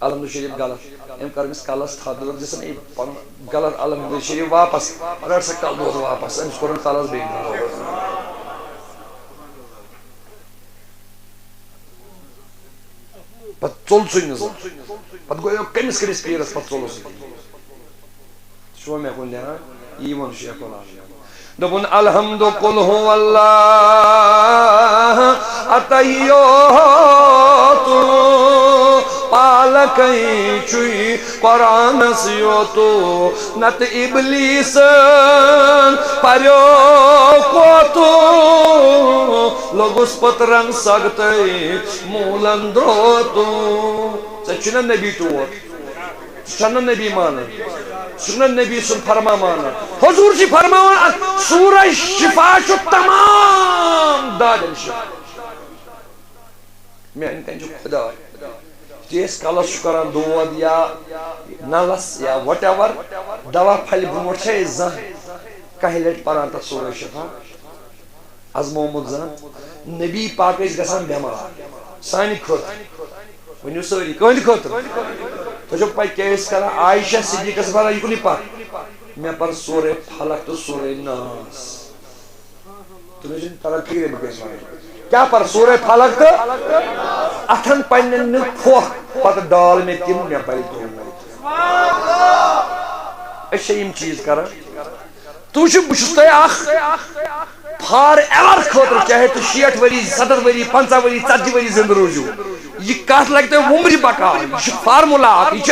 الحمد شریف غلط أمۍ کٔر أمِس کلس تھپھ دوٚپُن دِسن یہِ پنُن غلط الحمد شریف واپس رٹ سا کل دود واپس أمِس کوٚرُن کلس بیٚیہِ پتہٕ ژوٚل سُے نہٕ زانٛہہ پتہٕ گوٚو کٔمِس کٔرِس پیٖرس پتہٕ ژوٚلُس چھُوا مےٚ کُن دھیان یی ووٚن شیخ العالمین دوٚپُن الحمدُ قُل هو اللہ اتحیاتُ پالکے چھُے قرآنس یوتو نتہٕ اِبلیٖسن پریو کوتو لوٚگُس پٔترن سگتے موٗلن دروتو ژےٚ چھُنا نبی ٹوٹھ ژٕ چھُکھ نہٕ نبی مانان ژٕ چھُکھ نہٕ نبی سُنٛد فرما مانان حضوٗر چھِ فرماوان سورہ شفا چھُ تمام دادٮ۪ن شفا میانہِ کَنہِ چھُ خۄداے تیٖتِس کالس چھُ کران دود یا نلس یا وٹ ایور دوا پھلہِ برونٛٹھ چھا أسۍ زانٛہہ کاہہِ لٹہِ پران تتھ سورہ شفا ازمومُت زانٛہہ نبی پاک ٲسۍ گژھان بٮ۪مار سانہِ خٲطرٕ ؤنِو سٲری کٕہٕنٛدِ خٲطرٕ تۄہہِ چھو پاے کیٛاہ ٲسۍ کران عایشہ صدیٖقس پران یہِ کُنٕے پتھ مےٚ پر سورے فلق تہٕ سورے ناس تُہۍ چھِنہٕ تران فِکرے بہٕ کیٛاہ چھُس ونان کیٛاہ پر سورے فلق تہٕ اتھن پننٮ۪ن نیُت پھۄکھ پتہٕ ڈال مےٚ تِم مےٚ بلہِ أسۍ چھِ یِم چیٖز کران تُہۍ وٕچھِو بہٕ چھُس تۄہہِ اکھ فار ایور خٲطرٕ چاہے تُہۍ 60 ؤری 70 ؤری 50 ؤری 40 ؤری زِندٕ روٗزِو یہِ کتھ لگہِ تۄہہِ وُمرِ بقا یہِ چھُ فارمولا اکھ یہِ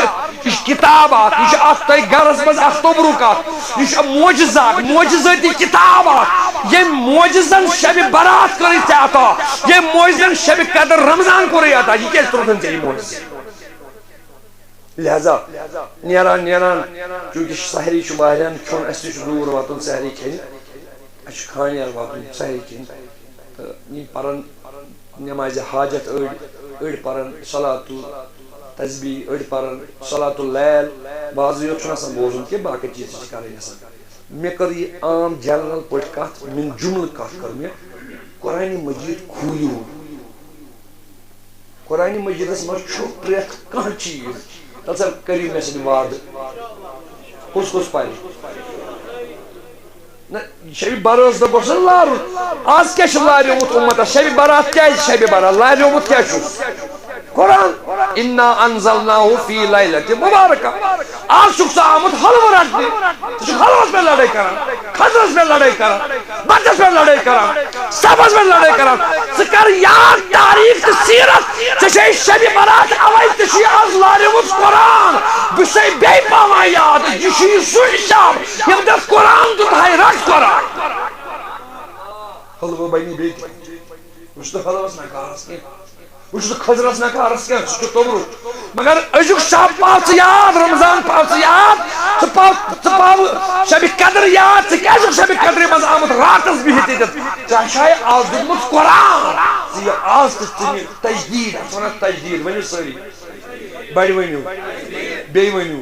چھِ کِتاب اکھ یہِ چھُ اکھ تۄہہِ گرس منٛز اکھ توبرُک اکھ یہِ چھُ موجزٕ اکھ موجزٲتی کِتاب اکھ ییٚمۍ موجزن شبِ برات کٔرٕے ژےٚ عطا ییٚمۍ موجزن شبِ قدر رمضان کوٚرُے عطا یہِ کیٛازِ ترٛووتھن ژےٚ یہِ موجزٕ لہذا نیران نیران چوٗنٛکہِ سحری چھُ واریاہن کھیوٚن اسہِ تہِ چھُ دوٗر واتُن سحری کھٮ۪نہِ اسہِ چھُ خانیار واتُن سحری کھٮ۪نہِ تہٕ یِم پرن نمازِ حاجت أڑۍ پرن صلاتُ تسبیح أڑۍ پرن صلاتُ اللیل بعضٕے یوت چھُنہٕ آسان بوزُن کینٛہہ باقٕے چیٖز تہِ چھِ کرٕنۍ آسان مےٚ کٔر یہِ عام جنرل پٲٹھۍ کتھ من جملہٕ کتھ کٔر مےٚ قرآنِ مجیٖد کھوٗلِو قرآن مجیدس مجھ پریت کان چیز تلسل کریم میں سے وعد کس پائے شبی برس دو بخش لارو آز کیا شو لاری امت امتا شبی برات کیا ہے شبی برات لاری امت کیا شو قرآن اِنَّا أَنزَلْنَاهُ فِي لَيْلَةٍ مُبَارَكَةٍ آج شخص آمد حلوہ رکھ دی تو حلوہ پر لڑائی کرا خضرس پر لڑائی کرا بچس پر لڑائی کرا سبز پر لڑائی کرا سکر یاد تاریخ سیرت چشے شبی برات آوائی تشی آز لاری امت قرآن بسے بے پاما یاد جشی سوئی شاب یم دست قرآن تو تھائی رکھ قرآن حلوہ بینی بیٹی وشتہ حلوہ نکارس کی وچ خضرس نکارس کیا چھ توبرو مگر ازک شب پاس یاد رمضان پاس یاد پاو شب قدر یاد کیا شب قدر مز آمد راتس بہتی چاہ شاہ آز دمت قرآن یہ آز تجدید تجدید ونیو ساری بڑی ونیو بی ونیو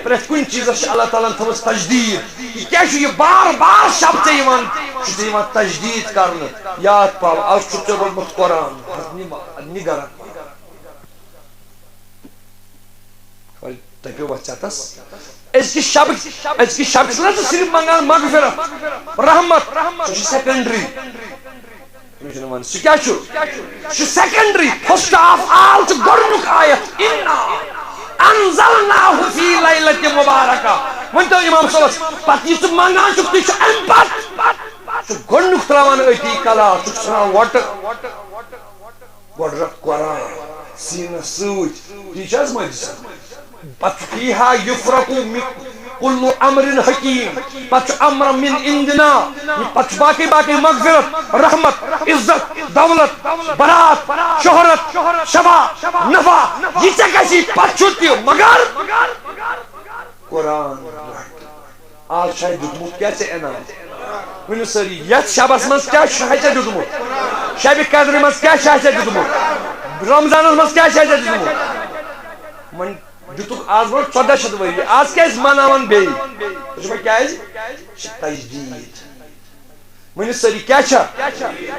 پریت کن چیز اللہ تعالیٰ تھوس تجدید یہ کیا یہ بار بار شب تے ایمان تجدید کرنے یاد پاو آز چھتے رمت قرآن نگرہ تپیو بچاتس اس کی شب سنا تو صرف منگان مغفرت رحمت سیکنڈری کیا چھو سیکنڈری فرسٹ آف آل تو گرنک آیت انزلناہو فی لیلت مبارکہ ونتو امام صلی اللہ پت یہ تو منگان چھو تو چھو امپت گرنک تراوان ایتی کلا چھو سنا وٹ گرنک قرآن سینہ سوچ یہ چاہز مجھے پت فیہا یفرقو کل امر حکیم پت امر من اندنا پت باقی مغفرت رحمت عزت دولت برات شہرت شبا نفع یہ چکسی پت چھوٹی مگر قرآن آج شاید دتمت کیسے انام ونو سری یت شبس مز کیا شاید دتمت شب قدر مز کیا شاید دتمت رمضان مز کیا شاید دتمت من دتک آز بر 1400 وری آز کیا مناون بی تو کیا تجدید ونو سری کیا چھا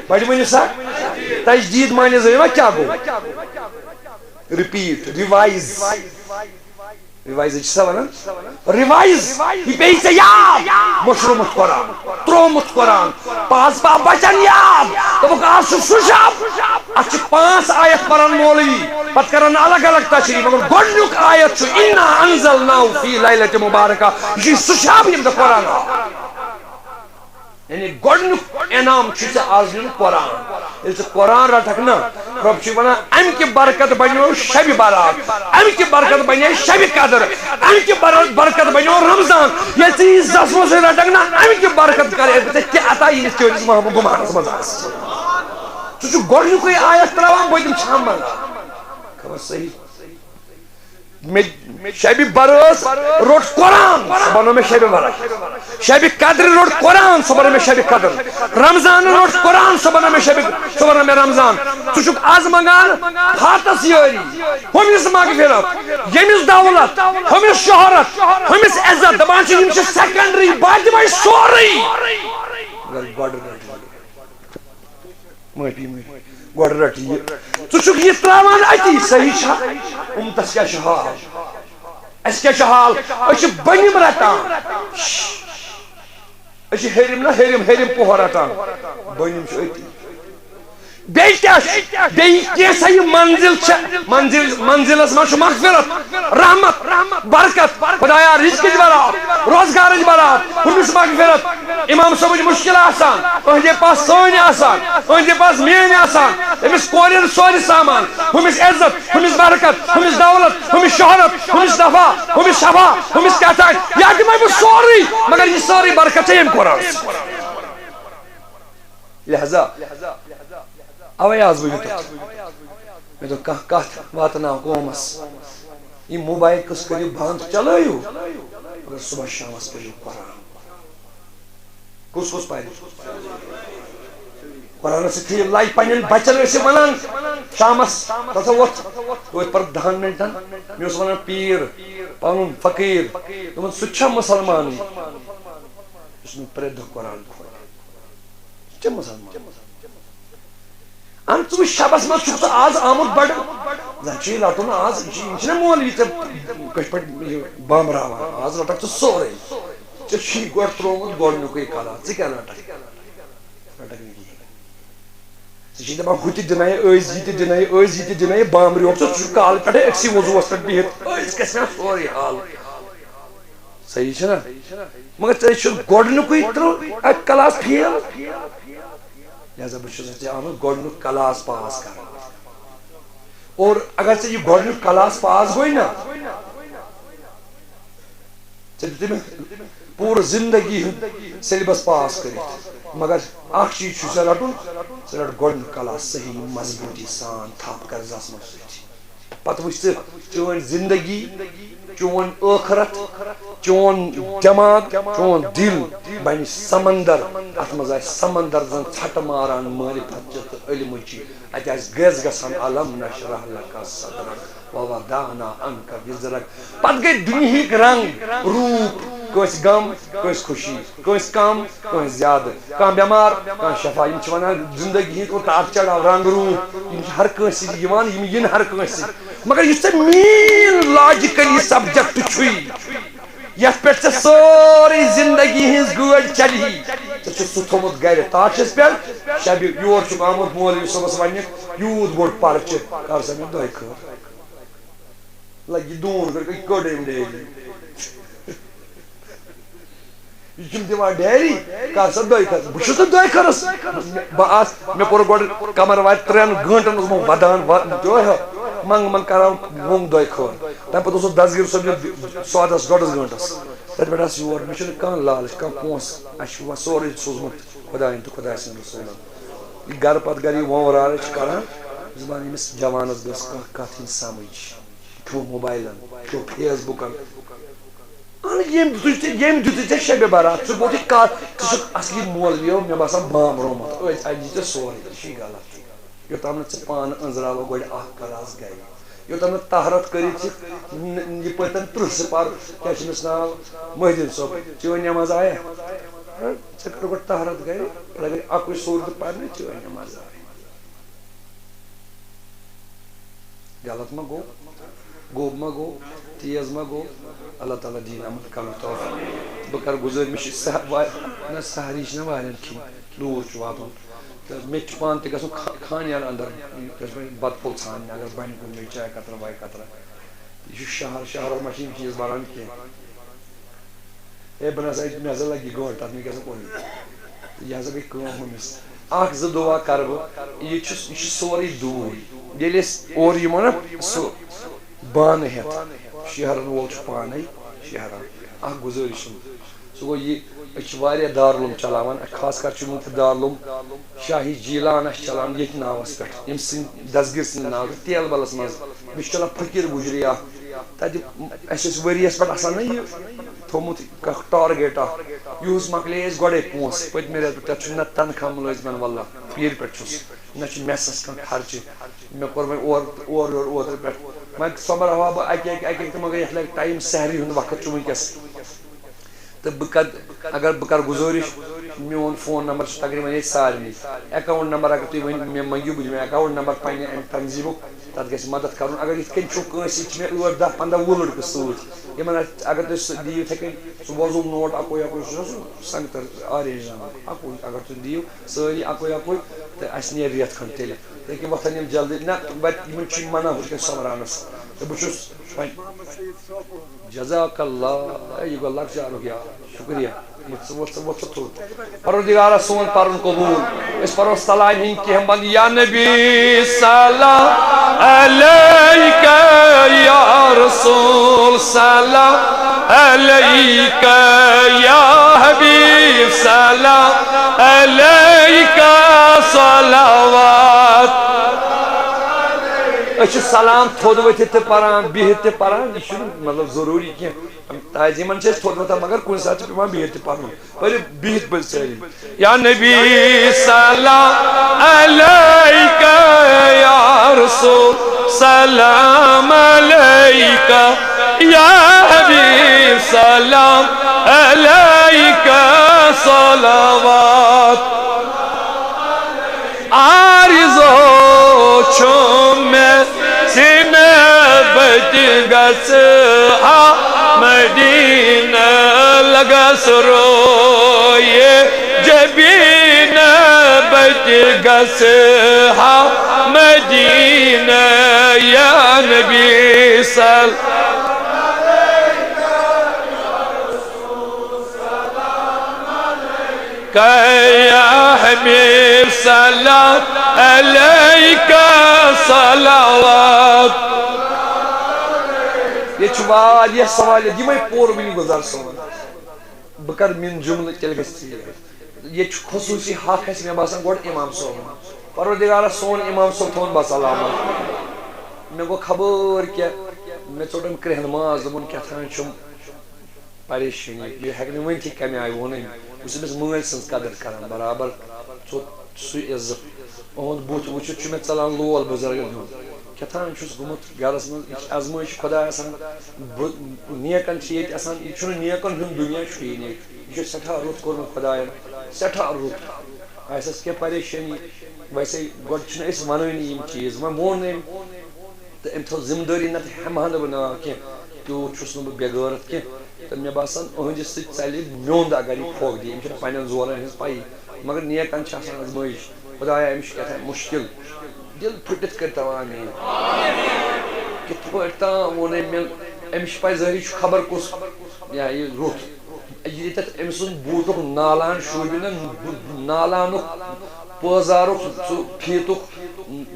بڑی ونو سا تجدید معنی زیما کیا گو ریپیٹ ریوائز ریوائز اچھا ونن ریوائز یہ بیسے یاد مشرومت قرآن ترومت قرآن پاس با بچن یاد تو وہ کہا سشاب اچھ 5 آیت پرن مولوی پت کرن الگ الگ تشریح مگر گوڑنک آیت چھو اِنَّا أَنزَلْنَاهُ فِي لَيْلَةٍ مُبَارَكَةٍ یہ سشاب یم دا قرآن یعنی گوڑنک انعام چھو سے آزنین قرآن اس قرآن رٹھک نا رب چھو بنا ام کی برکت بنیو شب برات ام کی برکت بنیو شب قدر ام کی برکت بنیو رمضان یہ چیز زسمو سے رٹھک نا ام کی برکت کرے کہ عطا یہ اس کی محمد گمان سمجھاس تو چھو گوڑنک کوئی آیت تراوان بوئی تم چھام بنا خبر صحیح شب برس روٹ قرآن سبانو میں شب برس شب قدر روٹ قرآن سبانو میں شب قدر رمضان روٹ قرآن سبانو میں رمضان تو چھک آز منگان ہاتس یاری ہمیس مغفرت یمیس دولت ہمیس شہرت ہمیس عزت دبان چھو یم چھو سیکنڈری باید بائی سوری گوڑ رٹی تو چھک یہ تراوان اتی صحیح چھا امتس کیا شہال اس کیا شہال اچھ بنیم رٹان اچھ ہیرم نا ہیرم پوہ رٹان بنیم چھو اتی بیٹاش بیئی کیسا یہ منزل اس منشو مغفرت رحمت برکت خدایا رزق برات روزگار برات ہمیس مغفرت امام صبح مشکل آسان انجھے پاس سونی آسان انجھے پاس مین آسان ہمیس کورین سوری سامان ہمیس عزت ہمیس برکت ہمیس دولت ہمیس شہرت ہمیس دفع ہمیس شفا ہمیس کہتا ہے یا کہ میں سوری مگر یہ سوری برکت ہے قرآن لہذا اوے آز بھئی میں تو کہت واتنا قومس یہ موبائل کس کری بھانت چلائیو اگر صبح شام اس کری قرآن کس پائے قرآن سے تھی اللہ پنین بچن سے ونان شامس تسا وقت تو پر 10 منٹن میں اس ونان پیر پانون فقیر تمہیں سچھا مسلمانی اس نے پرے دو قرآن سچھا مسلمان ژٕ وٕچھ شبس منٛز چھُکھ ژٕ آز آمُت بڑٕ زن چھُے رٹُن آز یہِ چھُنہ مولوی ژےٚ کٔٹھۍ پٲٹھۍ یہِ بامبراوان آز رٹکھ ژٕ سورُے ژےٚ چھُے گۄڈٕ ترٛوومُت گۄڈنیُکُے کلاس ژٕ کیٛاہ رٹکھ رٹکھ نہٕ کِہیٖنۍ ژٕ چھِ دپان ہُہ تہِ دِنٲیہِ أزۍ یہِ تہِ دِنٲیہِ أزۍ یہِ تہِ دِنٲیہِ بامبریوکھ ژٕ چھُکھ کالہٕ پٮ۪ٹھے أکسٕے وضوٗوس پٮ۪ٹھ بِہِتھ أزۍ گژھِ مےٚ سورُے حال صحیح چھُنہ مگر ژےٚ چھُکھ گۄڈنیُکُے اکہِ کلاس فیل لہذا بہٕ چھُس ژےٚ آمُت گۄڈنیُک کلاس پاس کرُن اور اگر ژےٚ یہِ گۄڈنیُک کلاس پاس گوٚے نا ژےٚ دِتُے مےٚ پوٗرٕ زندگی ہُنٛد سیلبس پاس کٔرِتھ مگر اکھ چیٖز چھُ ژےٚ رٹُن ژٕ رٹ گۄڈنیُک کلاس صحیح مضبوٗطی سان تھپھ کر زس منٛز سۭتۍ پتہٕ وٕچھ ژٕ چٲنۍ زندگی چون ٲخرت چون دٮ۪ماغ چون دل بنہِ سمندر اتھ منٛز آسہِ سمندر زن ژھٹہٕ ماران معرفت تہٕ علمٕچی اتہِ آسہِ گٮ۪س گژھان علم نشرح لک صدرک ووضعنا عنک وزرک پتہٕ گٔے دُنہِکۍ رنگ روٗپ کٲنٛسہِ غم کٲنٛسہِ خوشی کٲنٛسہِ کم کٲنٛسہِ زیادٕ کانٛہہ بٮ۪مار کانٛہہ شفا یِم چھِ ونان زندگی ہٕنٛدۍ اتار چڑاو رنگ روٗپ یِم چھِ ہر کٲنٛسہِ سۭتۍ یِوان یِم یِنۍ ہر کٲنٛسہِ سۭتۍ مگر یُس ژےٚ مین لاجِکلی سبجکٹ چھُے یتھ پٮ۪ٹھ ژےٚ سٲرٕے زندگی ہٕنٛز گٲڑۍ چلہِ ژےٚ چھُکھ سُہ تھوٚمُت گرِ تاچھس پٮ۪ٹھ شبہِ یور چھُکھ آمُت مولوی صٲبس وننہِ یوٗت بوٚڑ پرچہِ کر سا مےٚ دۄیہِ خٲر لگہِ یہِ دوٗن کٔڑ أمۍ ڈیری یہِ چھُم دِوان ڈیری کر سا دۄیہِ خٲر بہٕ چھُس نہٕ دۄیہِ خٲرس بہٕ آسہٕ مےٚ کوٚر گۄڈٕ کمر واتہِ 3 گٲنٛٹن اوسُس بہٕ ودان منٛگ کران ووٚنگ دۄیہِ خٲر تمہِ پتہٕ اوسُس دسگیٖر صٲبنہِ سودس 1.5 گٲنٛٹس تتہِ پٮ۪ٹھ آسہٕ یور مےٚ چھُنہٕ کانٛہہ لالچ کانٛہہ پونٛسہٕ اَسہِ چھُ وۄنۍ سورُے سوٗزمُت خۄدایَن تہٕ خۄداے سٕنٛدۍ رسوٗلن یہِ گرٕ پتہٕ گرٕ یہِ وۄنٛورارٕ چھِ کران دپان أمِس جوانس گٔژھ کانٛہہ کتھ یِنۍ سمجھ کھیوٚو موبایلن کھیوٚو فیس بُکن ییٚمۍ دِتُے ژےٚ شبِ برات ژٕ گوٚو کتھ ژٕ چھُکھ اصلی مولوِیو مےٚ باسان بامبرومُت أتھۍ اَتہِ دی ژےٚ سورُے یہِ چھُے غلط یوٚتام نہٕ ژٕ پانہٕ أنٛزراوکھ گۄڈٕ اکھ کلاس گرِ یوٚتام نہٕ طہرت کٔرِتھ یہِ پٔتٮ۪ن 30 سِپار کیٛاہ چھُ أمِس ناو محدیٖن صٲب چٲنۍ نٮ۪ماز آیا ژےٚ کٔر گۄڈٕ طہرت گرِ اگر اکُے سورُے پرنہِ چٲنۍ نٮ۪ماز آیا غلط ما گوٚو گوٚب ما گوٚو تیز ما گوٚو اللہ تعالیٰ دِیِن یِمن کَرُن توفیٖق بہٕ کرٕ گُزٲرۍ مےٚ چھِ نہ سہری چھِنہ واریاہن کھیٚنۍ دوٗر چھُ واتُن تہٕ مےٚ تہِ چھُ پانہٕ تہِ گژھُن خانیار اندر بتہٕ پھوٚل ژھانٛڈنہِ اگر بنہِ کُنہِ جایہِ چاے قطرہ واے قطرہ یہِ چھُ شہر شہرس منٛز چھِ یِم چیٖز بنان کینٛہہ ہے بہٕ نسا مےٚ ہسا لگہِ یہِ گٲنٛٹہٕ تتھ مےٚ گژھِ کُنُے یہِ ہسا گٔے کٲم ہُمِس 1-2 دُعا کرٕ بہٕ یہِ چھُ سورُے دوٗر ییٚلہِ أسۍ اورٕ یِمو نا سُہ بانہٕ ہٮ۪تھ شیہرن وول چھُ پانے شیہران اکھ گُزٲرِش سُہ گوٚو یہِ أسۍ چھِ واریاہ دارالعلوم چلاوان خاص کر چھُ وٕنہِ دارالعلوم شاہی جیٖلان اَسہِ چلاوان ییٚتھۍ ناوس پٮ۪ٹھ ییٚمہِ سٕنٛدۍ دسگیٖر سٕنٛدِ ناوٕ پٮ۪ٹھ تیل بلس منٛز مےٚ چھُ چلان فقیٖر گُجری اکھ تتہِ اَسہِ ٲسۍ ؤریس پٮ۪ٹھ آسان نا یہِ تھوٚمُت ٹارگیٹ اکھ یِہُس مۄکلے اَسہِ گۄڈے پونٛسہٕ پٔتمہِ رٮ۪تہٕ تتھ چھُ نہ تنخواہ مُلٲزمن واللہ پیٖرِ پٮ۪ٹھ چھُس نہ چھُ میسس کانٛہہ خرچہٕ مےٚ کوٚر وۄنۍ اورٕ یورٕ اوترٕ پٮ۪ٹھ وۄنۍ سۄمبراوہا بہٕ اکہِ اکہِ تہٕ مگر یتھ لگہِ ٹایم سحری ہُنٛد وقت چھُ وٕنکیٚس تہٕ بہٕ کرٕ گُزٲرِش میون فون نمبر چھُ تقریٖبن ییٚتہِ سارنٕے اٮ۪کاوُنٹ نمبر اگر تُہۍ ؤنِو مےٚ منٛگِو بہٕ دِمہٕ اٮ۪کاوُنٹ نمبر پننہِ امہِ تنظیٖمُک تتھ گژھِ مدد کرُن اگر یِتھ کٔنۍ چھُو کٲنٛسہِ چھِ مےٚ 8, 10, 15, 20 لڑکہٕ سۭتۍ یِمن اگر تُہۍ سُہ دِیِو یِتھٕے کٔنۍ سُہ وۄزُل نوٹ اکوے سُہ سنگتر آرینج نمبر اکوے اگر تُہۍ دِیِو سٲری اکوے تہٕ اسہِ نیرِ رٮ۪تھ کھنٛڈ تیٚلہِ تاکہِ وۄتھن یِم جلدی نہ یِمن چھُ منع ہُتھ کٔنۍ سۄمبراونس تہٕ بہٕ چھُس جزاک اللہ یہِ گوٚو لۄکچارُک یار شُکریہ ژٕ تھوٚد پروردگارا سون پرُن قبوٗل أسۍ پرو سلامہِ ہِنٛدۍ کینٛہہ بنٛد یا نبی سلام علیکہ یا رسول سلام علیکہ یا حبیب سلام علیکہ صلوات أسۍ چھِ سلام تھوٚد ؤتھِتھ تہِ پران بِہِتھ تہِ پران یہِ چھُنہٕ مطلب ضروٗری کینٛہہ تعظیٖمن چھِ أسۍ تھوٚد وۄتھان مگر کُنہِ ساتہٕ چھُ پیٚوان بِہِتھ تہِ پرُن پٔرِو بِہِتھ پٔرِو سٲری یا نبی سلام علیکہ یا رسول سلام علیکہ یا حبیب سلام علیکہ صلوات عارض بچ گس مدینہ لگس روئے جبین بچ گس مدینہ یا نبی صلی یا حبیب صلات علیکہ صلوات. یہ چھوار یہ سوال ہے میں پور بھی نہیں گزار سوال بکر من جملہ تیل گستی یہ خصوصی حق ہے میں باسان گوڑ امام صاحب پروردگارہ سون امام صاحب تھون بس علامت میں گو خبر کیا میں چوٹم کرہن ماز دمون کیا تھان چھم پریشانی یہ ہیکن ون تھی کمی آئی ون اس میں مل سن قدر کران برابر سو عزت اہد بت وچت میں ژلان لول بزرگن ہند کتان چھس گومت گرس من ازمائش خدا آسان نیکن یہ آسان یہ نیکن ہند دنیا یہ نیک یہ سٹھا رت کورمت خداین سٹھا رت آسس کیا پریشانی ویسے گوڑ اس ونانی یم چیز میں مون تو ام تھو ذمہ داری نت ہمہ نہ بنا کی تیوت چھس نہ بے غیرت کی تو مے باسان اہندس سۭتۍ ژلہِ میوند اگر یہ پھوک دی یم چھنہٕ پننٮ۪ن زورن ہٕنٛز پایی مگر نیکن چھِ آسان ازمٲیش خدایا أمِس چھُ کیٛاہ مُشکل دل پھٹت کر تمام کت پٲٹھۍ تام ووٚن أمۍ أمِس چھُ پاے ظٲہری چھُ خبر کُس یہ رُت ییٚتٮ۪تھ أمۍ سُنٛد بوٗٹُک نالان شوٗبہِ نہٕ نالانُک پٲزارُک سُہ فیٖتُک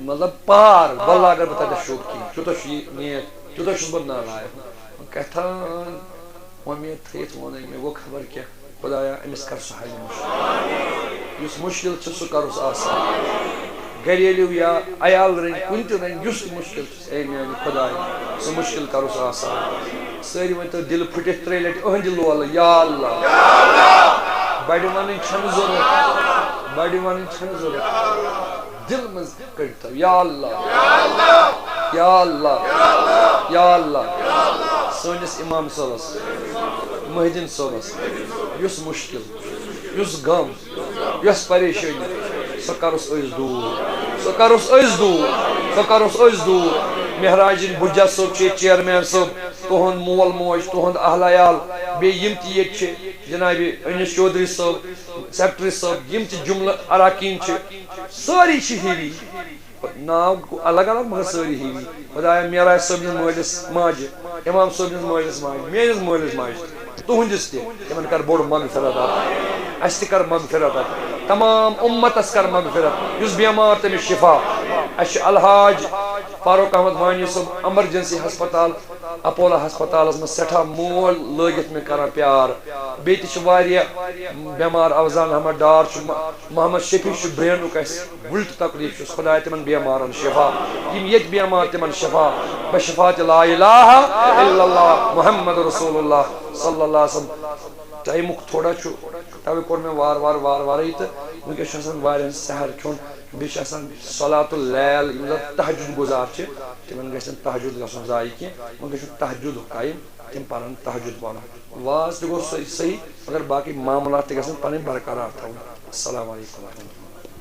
مطلب پار واللہ اگر بہٕ تتٮ۪تھ شوٚب کینٛہہ تیوٗتاہ چھُ یہِ نیک تیوٗتاہ چھُس بہٕ نالایق کتھان وۄمید تھٲیِتھ ووٚن أمۍ مےٚ گوٚو خبر کیٛاہ خدایا أمِس کر سُہ حل مُشکل یُس مُشکل چھُ سُہ کروس آسان گریلو یا عیال رنگ کن تہ رنگ یس مشکل اے میانہ خدایا سہ مشکل کروس آسان ساری ورنو دل پھٹت ترے لٹ اہند لول یا اللہ بڑ ون چھن ضرورت بڑ ون چھن ضرورت دل مز کڑتو یا اللہ یا اللہ یا اللہ سونس امام صاحبس محدین صاحبس یس مشکل یس غم یس پریشانی سہ کروس أسۍ دوٗر سہ کروس أسۍ دوٗر سہ کروس أسۍ دوٗر مہراجن بُجا صٲب چھِ چیئرمین صٲب تُہُنٛد مول موج تُہُنٛد اہل عیال بیٚیہِ یِم تہِ ییٚتہِ چھِ جناب انیس چودھری صٲب سیکٹری صٲب یِم تہِ جملہٕ اراکیٖن چھِ سٲری چھِ ہِوی ناو الگ الگ مگر سٲری ہِوی خدایا معراج صٲبنِس مٲلِس ماجہِ امام صٲبنِس مٲلِس ماجہِ میٲنِس مٲلِس ماجہِ تُہُنٛدِس تہِ تِمن کر بوٚڑ مغفرت عطا اسہِ تہِ کر مغفرت عطا تمام امتس کر مغفرت یس بیمار تمس شفا اس الحاج فاروق احمد وانی صاحب ایمرجنسی ہسپتال اپولو ہسپتالس من سٹھا مول لگت میں کران پیار بیت بیمار اوزان احمد ڈار محمد شفیع برینک اس ولٹ تکلیف خدا تمن بیمارن شفا یم یت بیمار تمن شفا بشفاعت لا الہ الا اللہ محمد رسول اللہ صلی اللہ علیہ وسلم ٹائمک تھوڑا توے کور میں وار وار وار وار تو ونکس وارن سحر کھون بیس صلاۃ اللیل تہجد گزار تمن گھن تہجد گھن ضائع کی گھن تہجد قائم تم پن تہجد پن واز تہ گو صحیح مگر باقی معاملات تہ گھن پن برقرار تھو السلام علیکم ورحمۃ اللہ